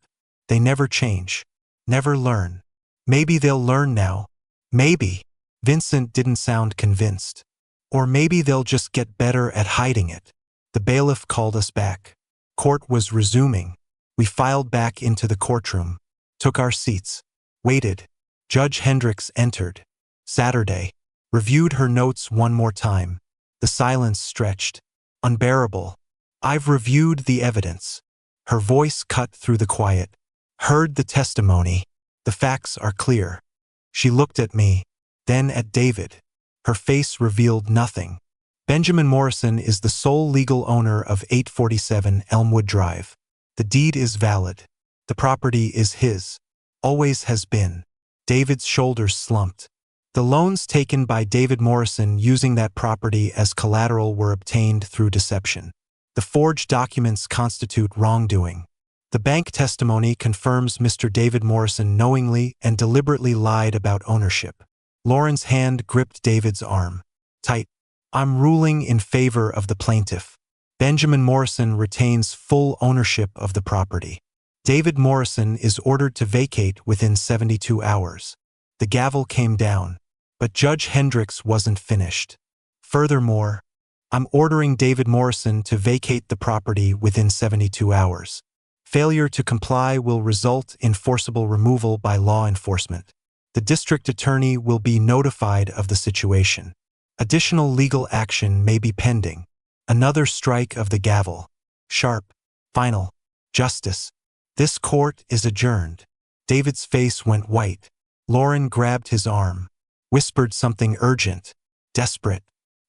they never change. Never learn. Maybe they'll learn now. Maybe. Vincent didn't sound convinced. Or maybe they'll just get better at hiding it. The bailiff called us back. Court was resuming. We filed back into the courtroom, took our seats, waited. Judge Hendricks entered. Saturday. Reviewed her notes one more time. The silence stretched. Unbearable. I've reviewed the evidence. Her voice cut through the quiet. Heard the testimony. The facts are clear. She looked at me, then at David. Her face revealed nothing. Benjamin Morrison is the sole legal owner of 847 Elmwood Drive. The deed is valid. The property is his. Always has been. David's shoulders slumped. The loans taken by David Morrison using that property as collateral were obtained through deception. The forged documents constitute wrongdoing. The bank testimony confirms Mr. David Morrison knowingly and deliberately lied about ownership. Lauren's hand gripped David's arm. Tight. I'm ruling in favor of the plaintiff. Benjamin Morrison retains full ownership of the property. David Morrison is ordered to vacate within 72 hours. The gavel came down, but Judge Hendricks wasn't finished. Furthermore, I'm ordering David Morrison to vacate the property within 72 hours. Failure to comply will result in forcible removal by law enforcement. The district attorney will be notified of the situation. Additional legal action may be pending. Another strike of the gavel. Sharp. Final. Justice. This court is adjourned. David's face went white. Lauren grabbed his arm, whispered something urgent, desperate.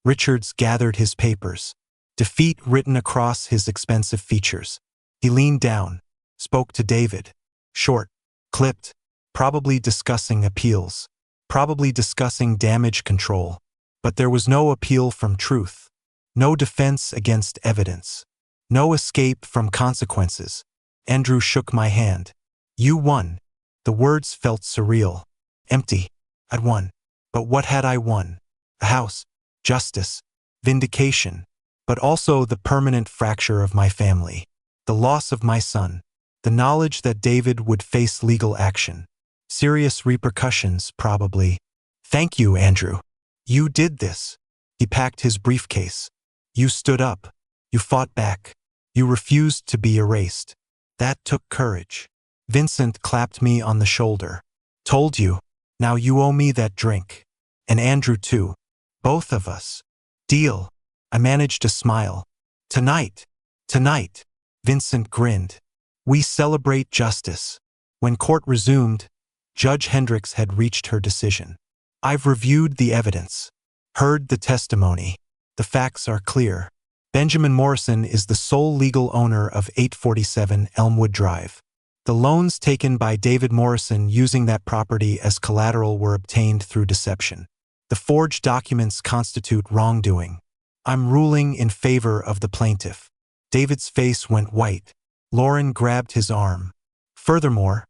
Richards gathered his papers. Defeat written across his expensive features. He leaned down, spoke to David. Short, clipped, probably discussing appeals, probably discussing damage control. But there was no appeal from truth, no defense against evidence, no escape from consequences. Andrew shook my hand. You won. The words felt surreal. Empty. I'd won. But what had I won? A house, justice, vindication, but also the permanent fracture of my family, the loss of my son, the knowledge that David would face legal action. Serious repercussions, probably. Thank you, Andrew. You did this. He packed his briefcase. You stood up. You fought back. You refused to be erased. That took courage. Vincent clapped me on the shoulder. Told you. Now you owe me that drink. And Andrew too. Both of us. Deal. I managed to smile. Tonight. Tonight. Vincent grinned. We celebrate justice. When court resumed, Judge Hendricks had reached her decision. I've reviewed the evidence, heard the testimony. The facts are clear. Benjamin Morrison is the sole legal owner of 847 Elmwood Drive. The loans taken by David Morrison using that property as collateral were obtained through deception. The forged documents constitute wrongdoing. I'm ruling in favor of the plaintiff. David's face went white. Lauren grabbed his arm. Furthermore,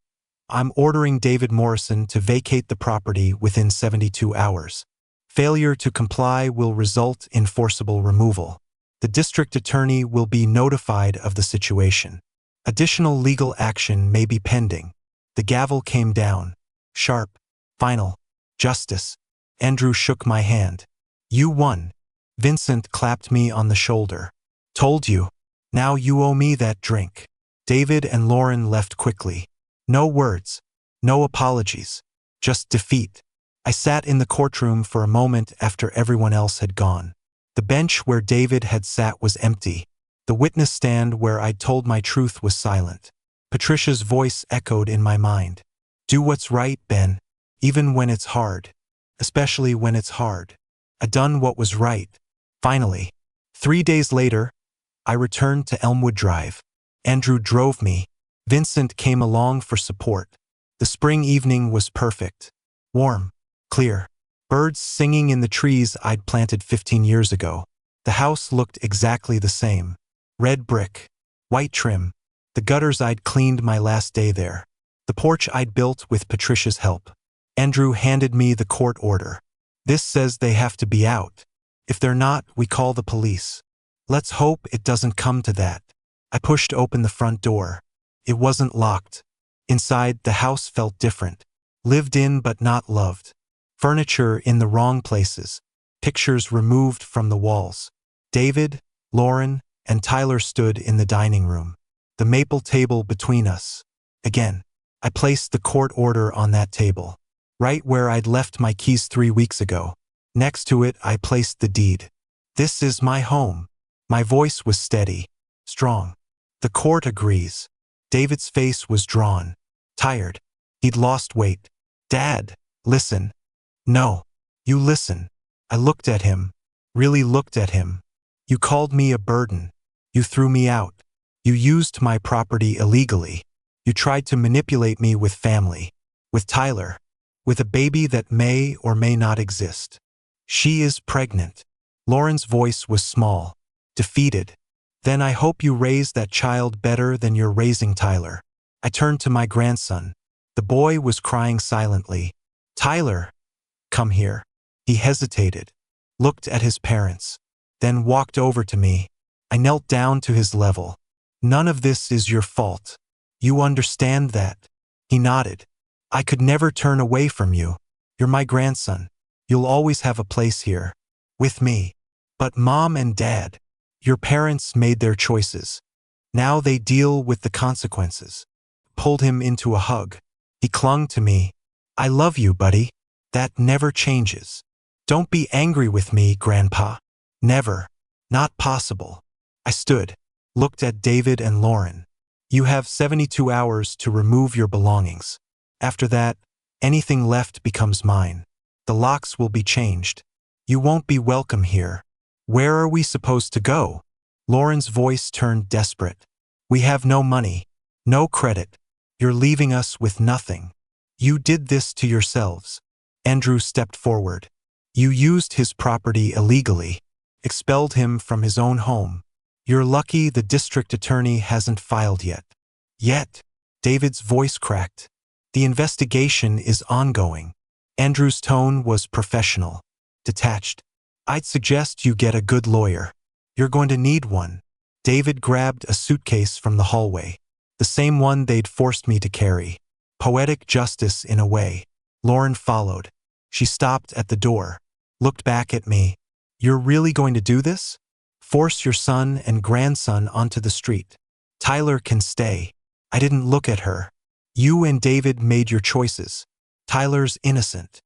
I'm ordering David Morrison to vacate the property within 72 hours. Failure to comply will result in forcible removal. The district attorney will be notified of the situation. Additional legal action may be pending. The gavel came down. Sharp. Final. Justice. Andrew shook my hand. You won. Vincent clapped me on the shoulder. Told you. Now you owe me that drink. David and Lauren left quickly. No words. No apologies. Just defeat. I sat in the courtroom for a moment after everyone else had gone. The bench where David had sat was empty. The witness stand where I'd told my truth was silent. Patricia's voice echoed in my mind. Do what's right, Ben. Even when it's hard. Especially when it's hard. I'd done what was right. Finally. 3 days later, I returned to Elmwood Drive. Andrew drove me. Vincent came along for support. The spring evening was perfect. Warm. Clear. Birds singing in the trees I'd planted 15 years ago. The house looked exactly the same. Red brick. White trim. The gutters I'd cleaned my last day there. The porch I'd built with Patricia's help. Andrew handed me the court order. This says they have to be out. If they're not, we call the police. Let's hope it doesn't come to that. I pushed open the front door. It wasn't locked. Inside, the house felt different. Lived in but not loved. Furniture in the wrong places. Pictures removed from the walls. David, Lauren, and Tyler stood in the dining room. The maple table between us. Again, I placed the court order on that table. Right where I'd left my keys 3 weeks ago. Next to it, I placed the deed. This is my home. My voice was steady. Strong. The court agrees. David's face was drawn. Tired. He'd lost weight. Dad, listen. No. You listen. I looked at him. Really looked at him. You called me a burden. You threw me out. You used my property illegally. You tried to manipulate me with family. With Tyler. With a baby that may or may not exist. She is pregnant. Lauren's voice was small. Defeated. Then I hope you raise that child better than you're raising Tyler. I turned to my grandson. The boy was crying silently. Tyler, come here. He hesitated, looked at his parents, then walked over to me. I knelt down to his level. None of this is your fault. You understand that? He nodded. I could never turn away from you. You're my grandson. You'll always have a place here. With me. But Mom and Dad, your parents made their choices. Now they deal with the consequences. Pulled him into a hug. He clung to me. I love you, buddy. That never changes. Don't be angry with me, Grandpa. Never. Not possible. I stood, looked at David and Lauren. You have 72 hours to remove your belongings. After that, anything left becomes mine. The locks will be changed. You won't be welcome here. Where are we supposed to go? Lauren's voice turned desperate. We have no money, no credit. You're leaving us with nothing. You did this to yourselves. Andrew stepped forward. You used his property illegally, expelled him from his own home. You're lucky the district attorney hasn't filed yet. Yet, David's voice cracked. The investigation is ongoing. Andrew's tone was professional, detached. I'd suggest you get a good lawyer. You're going to need one. David grabbed a suitcase from the hallway, the same one they'd forced me to carry. Poetic justice in a way. Lauren followed. She stopped at the door, looked back at me. You're really going to do this? Force your son and grandson onto the street. Tyler can stay. I didn't look at her. You and David made your choices. Tyler's innocent.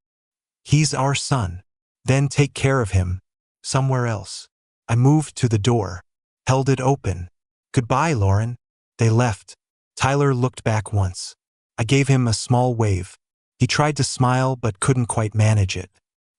He's our son. Then take care of him. Somewhere else. I moved to the door, held it open. Goodbye, Lauren. They left. Tyler looked back once. I gave him a small wave. He tried to smile but couldn't quite manage it.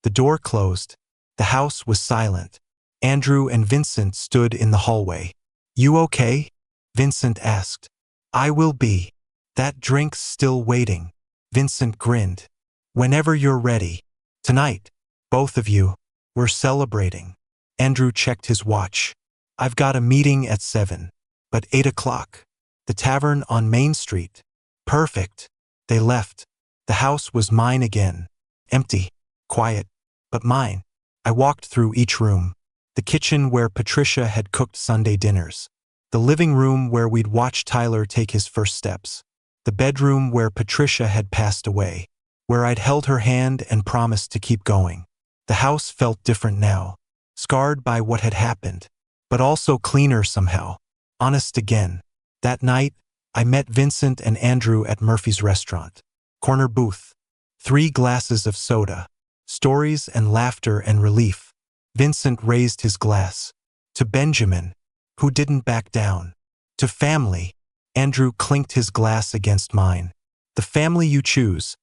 The door closed. The house was silent. Andrew and Vincent stood in the hallway. You okay? Vincent asked. I will be. That drink's still waiting. Vincent grinned. Whenever you're ready. Tonight, both of you, we're celebrating. Andrew checked his watch. I've got a meeting at 7, but 8 o'clock. The tavern on Main Street. Perfect. They left. The house was mine again. Empty, quiet, but mine. I walked through each room. The kitchen where Patricia had cooked Sunday dinners. The living room where we'd watched Tyler take his first steps. The bedroom where Patricia had passed away, where I'd held her hand and promised to keep going. The house felt different now, scarred by what had happened, but also cleaner somehow, honest again. That night, I met Vincent and Andrew at Murphy's restaurant. Corner booth. 3 glasses of soda. Stories and laughter and relief. Vincent raised his glass. To Benjamin, who didn't back down. To family. Andrew clinked his glass against mine. The family you choose,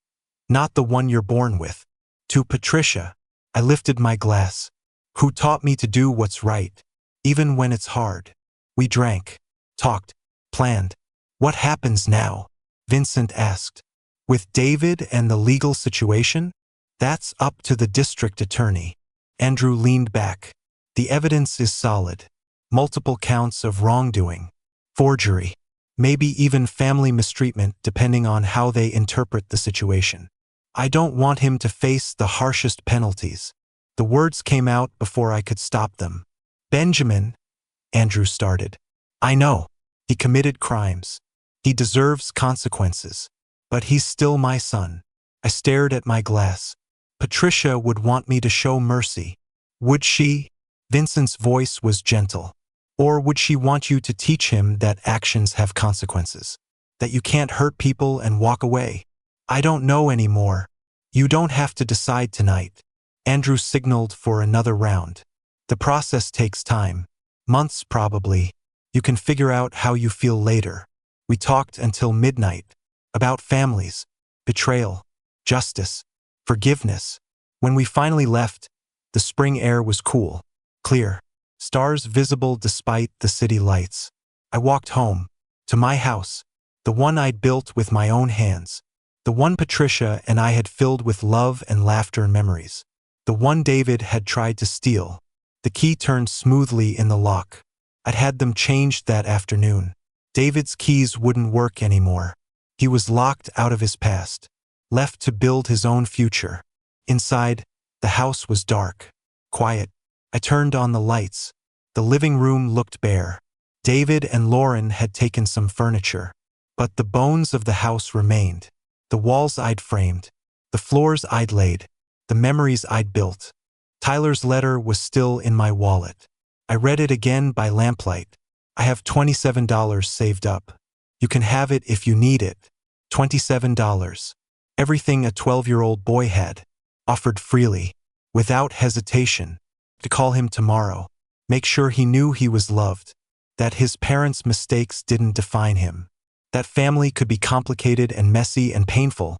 not the one you're born with. To Patricia, I lifted my glass. Who taught me to do what's right, even when it's hard. We drank, talked, planned. What happens now? Vincent asked. With David and the legal situation? That's up to the district attorney. Andrew leaned back. The evidence is solid. Multiple counts of wrongdoing, forgery, maybe even family mistreatment depending on how they interpret the situation. I don't want him to face the harshest penalties. The words came out before I could stop them. Benjamin, Andrew started. I know. He committed crimes. He deserves consequences. But he's still my son. I stared at my glass. Patricia would want me to show mercy. Would she? Vincent's voice was gentle. Or would she want you to teach him that actions have consequences? That you can't hurt people and walk away? I don't know anymore. You don't have to decide tonight. Andrew signaled for another round. The process takes time. Months probably. You can figure out how you feel later. We talked until midnight. About families, betrayal, justice, forgiveness. When we finally left, the spring air was cool, clear, stars visible despite the city lights. I walked home, to my house, the one I'd built with my own hands, the one Patricia and I had filled with love and laughter and memories, the one David had tried to steal. The key turned smoothly in the lock. I'd had them changed that afternoon. David's keys wouldn't work anymore. He was locked out of his past, left to build his own future. Inside, the house was dark, quiet. I turned on the lights. The living room looked bare. David and Lauren had taken some furniture, but the bones of the house remained. The walls I'd framed, the floors I'd laid, the memories I'd built. Tyler's letter was still in my wallet. I read it again by lamplight. I have $27 saved up. You can have it if you need it. $27. Everything a 12-year-old boy had. Offered freely, without hesitation. To call him tomorrow. Make sure he knew he was loved. That his parents' mistakes didn't define him. That family could be complicated and messy and painful,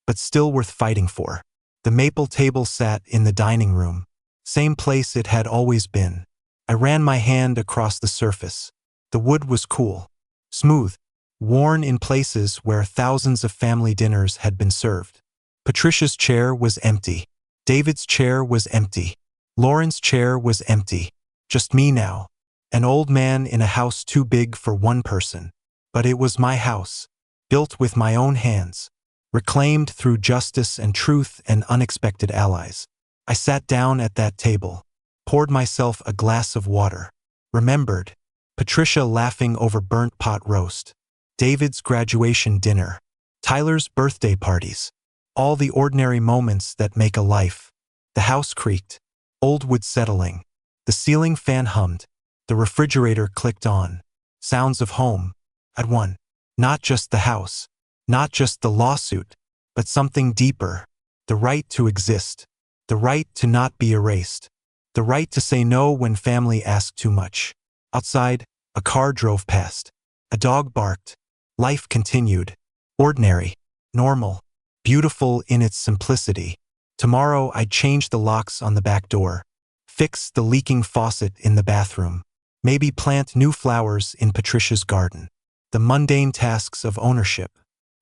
but still worth fighting for. The maple table sat in the dining room. Same place it had always been. I ran my hand across the surface. The wood was cool, smooth, worn in places where thousands of family dinners had been served. Patricia's chair was empty. David's chair was empty. Lauren's chair was empty. Just me now. An old man in a house too big for one person. But it was my house, built with my own hands, reclaimed through justice and truth and unexpected allies. I sat down at that table, poured myself a glass of water, remembered Patricia laughing over burnt pot roast, David's graduation dinner, Tyler's birthday parties, all the ordinary moments that make a life. The house creaked, old wood settling, the ceiling fan hummed, the refrigerator clicked on. Sounds of home. I'd won. Not just the house, not just the lawsuit, but something deeper, the right to exist, the right to not be erased, the right to say no when family asked too much. Outside, a car drove past. A dog barked. Life continued. Ordinary, normal, beautiful in its simplicity. Tomorrow I'd change the locks on the back door, fix the leaking faucet in the bathroom, maybe plant new flowers in Patricia's garden. The mundane tasks of ownership,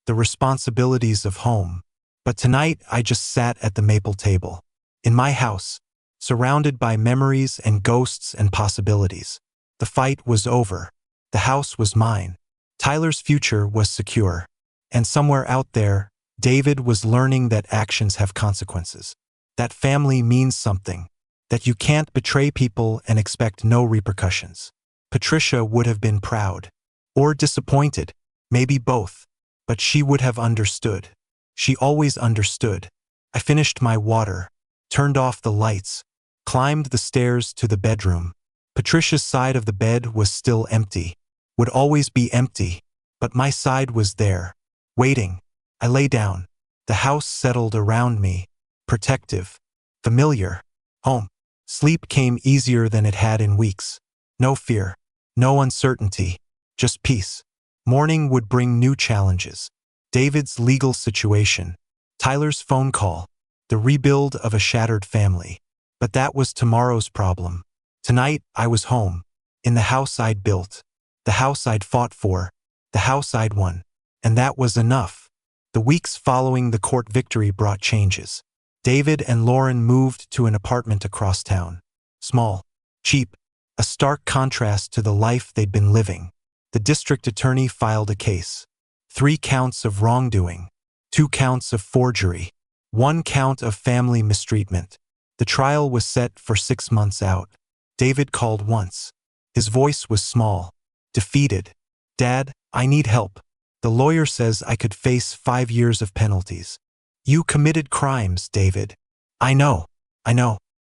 the responsibilities of home. But tonight I just sat at the maple table, in my house, surrounded by memories and ghosts and possibilities. The fight was over. The house was mine. Tyler's future was secure. And somewhere out there, David was learning that actions have consequences. That family means something. That you can't betray people and expect no repercussions. Patricia would have been proud. Or disappointed. Maybe both. But she would have understood. She always understood. I finished my water, turned off the lights, climbed the stairs to the bedroom. Patricia's side of the bed was still empty. Would always be empty. But my side was there. Waiting. I lay down. The house settled around me. Protective. Familiar. Home. Sleep came easier than it had in weeks. No fear. No uncertainty. Just peace. Morning would bring new challenges. David's legal situation. Tyler's phone call. The rebuild of a shattered family. But that was tomorrow's problem. Tonight, I was home. In the house I'd built. The house I'd fought for. The house I'd won. And that was enough. The weeks following the court victory brought changes. David and Lauren moved to an apartment across town. Small. Cheap. A stark contrast to the life they'd been living. The district attorney filed a case. 3 counts of wrongdoing. 2 counts of forgery. 1 count of family mistreatment. The trial was set for 6 months out. David called once. His voice was small. Defeated. Dad, I need help. The lawyer says I could face 5 years of penalties. You committed crimes, David. I know.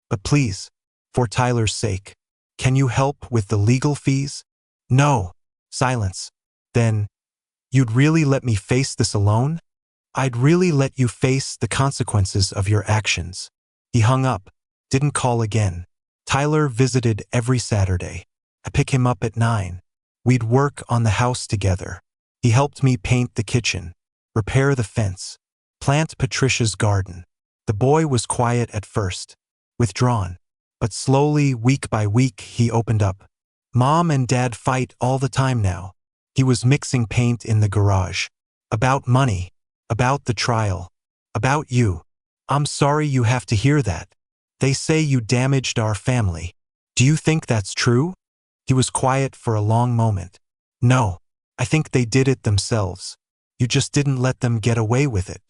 But please, for Tyler's sake, can you help with the legal fees? No. Silence. Then, you'd really let me face this alone? I'd really let you face the consequences of your actions. He hung up, didn't call again. Tyler visited every Saturday. I pick him up at 9. We'd work on the house together. He helped me paint the kitchen, repair the fence, plant Patricia's garden. The boy was quiet at first, withdrawn. But slowly, week by week, he opened up. Mom and Dad fight all the time now. He was mixing paint in the garage. About money. About the trial. About you. I'm sorry you have to hear that. They say you damaged our family. Do you think that's true? He was quiet for a long moment. No. I think they did it themselves. You just didn't let them get away with it.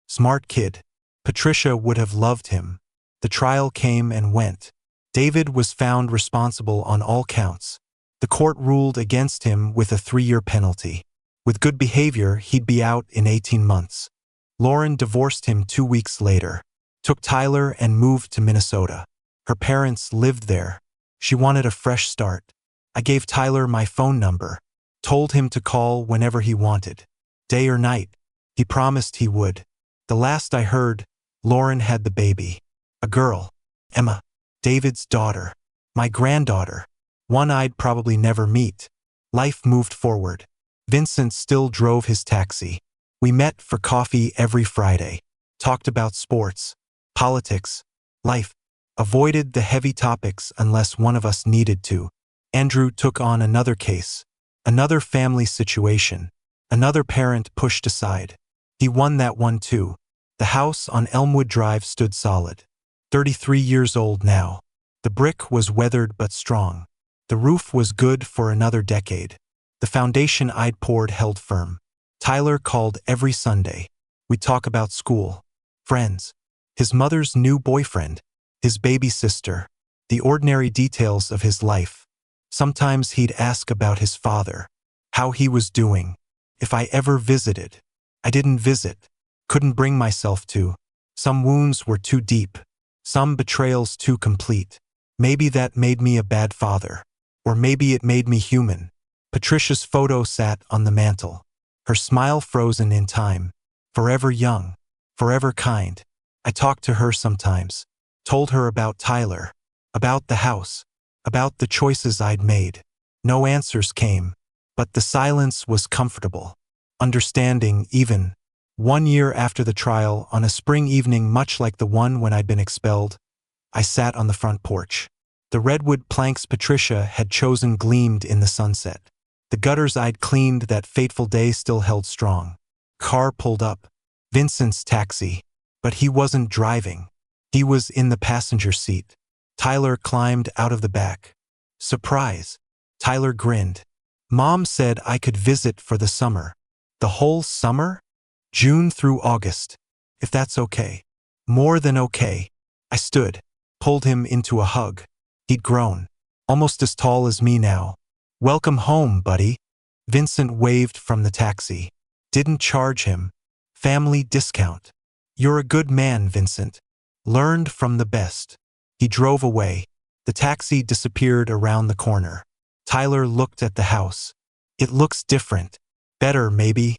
Smart kid. Patricia would have loved him. The trial came and went. David was found responsible on all counts. The court ruled against him with a 3-year penalty. With good behavior, he'd be out in 18 months. Lauren divorced him 2 weeks later, took Tyler and moved to Minnesota. Her parents lived there. She wanted a fresh start. I gave Tyler my phone number, told him to call whenever he wanted, day or night. He promised he would. The last I heard, Lauren had the baby. A girl. Emma. David's daughter. My granddaughter. One I'd probably never meet. Life moved forward. Vincent still drove his taxi. We met for coffee every Friday. Talked about sports, politics, life. avoided the heavy topics unless one of us needed to. Andrew took on another case, another family situation, another parent pushed aside. He won that one too. The house on Elmwood Drive stood solid. 33 years old now. The brick was weathered but strong. The roof was good for another decade. The foundation I'd poured held firm. Tyler called every Sunday. We'd talk about school, friends, his mother's new boyfriend, his baby sister, the ordinary details of his life. Sometimes he'd ask about his father, how he was doing, if I ever visited. I didn't visit, couldn't bring myself to. Some wounds were too deep, some betrayals too complete. Maybe that made me a bad father, or maybe it made me human. Patricia's photo sat on the mantel, her smile frozen in time, forever young, forever kind. I talked to her sometimes, told her about Tyler, about the house, about the choices I'd made. No answers came, but the silence was comfortable, understanding even. 1 year after the trial, on a spring evening much like the one when I'd been expelled, I sat on the front porch. The redwood planks Patricia had chosen gleamed in the sunset. The gutters I'd cleaned that fateful day still held strong. Car pulled up. Vincent's taxi. But he wasn't driving. He was in the passenger seat. Tyler climbed out of the back. Surprise. Tyler grinned. Mom said I could visit for the summer. The whole summer? June through August. If that's okay. More than okay. I stood, pulled him into a hug. He'd grown, almost as tall as me now. Welcome home, buddy. Vincent waved from the taxi. Didn't charge him. Family discount. You're a good man, Vincent. Learned from the best. He drove away. The taxi disappeared around the corner. Tyler looked at the house. It looks different. Better, maybe.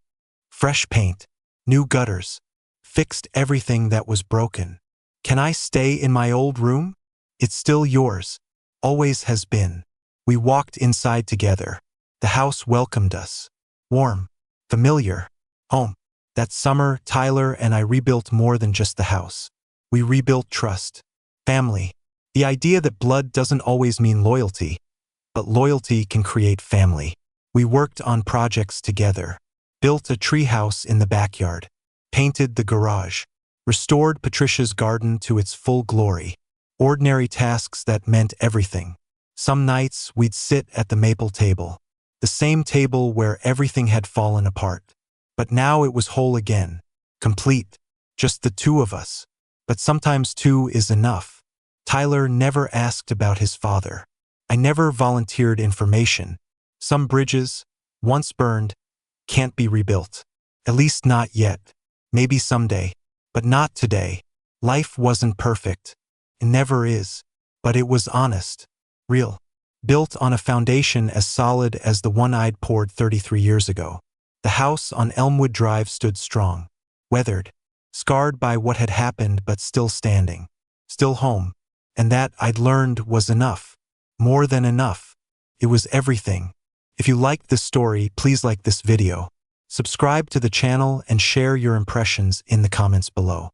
Fresh paint. New gutters. Fixed everything that was broken. Can I stay in my old room? It's still yours. Always has been. We walked inside together. The house welcomed us. Warm. Familiar. Home. That summer, Tyler and I rebuilt more than just the house. We rebuilt trust. Family. The idea that blood doesn't always mean loyalty, but loyalty can create family. We worked on projects together. Built a treehouse in the backyard. Painted the garage. Restored Patricia's garden to its full glory. Ordinary tasks that meant everything. Some nights we'd sit at the maple table. The same table where everything had fallen apart. But now it was whole again. Complete. Just the two of us. But sometimes two is enough. Tyler never asked about his father. I never volunteered information. Some bridges, once burned, can't be rebuilt. At least not yet. Maybe someday. But not today. Life wasn't perfect. It never is. But it was honest. Real. Built on a foundation as solid as the one I'd poured 33 years ago. The house on Elmwood Drive stood strong. Weathered. Scarred by what had happened but still standing. Still home. And that, I'd learned, was enough. More than enough. It was everything. If you liked this story, please like this video. Subscribe to the channel and share your impressions in the comments below.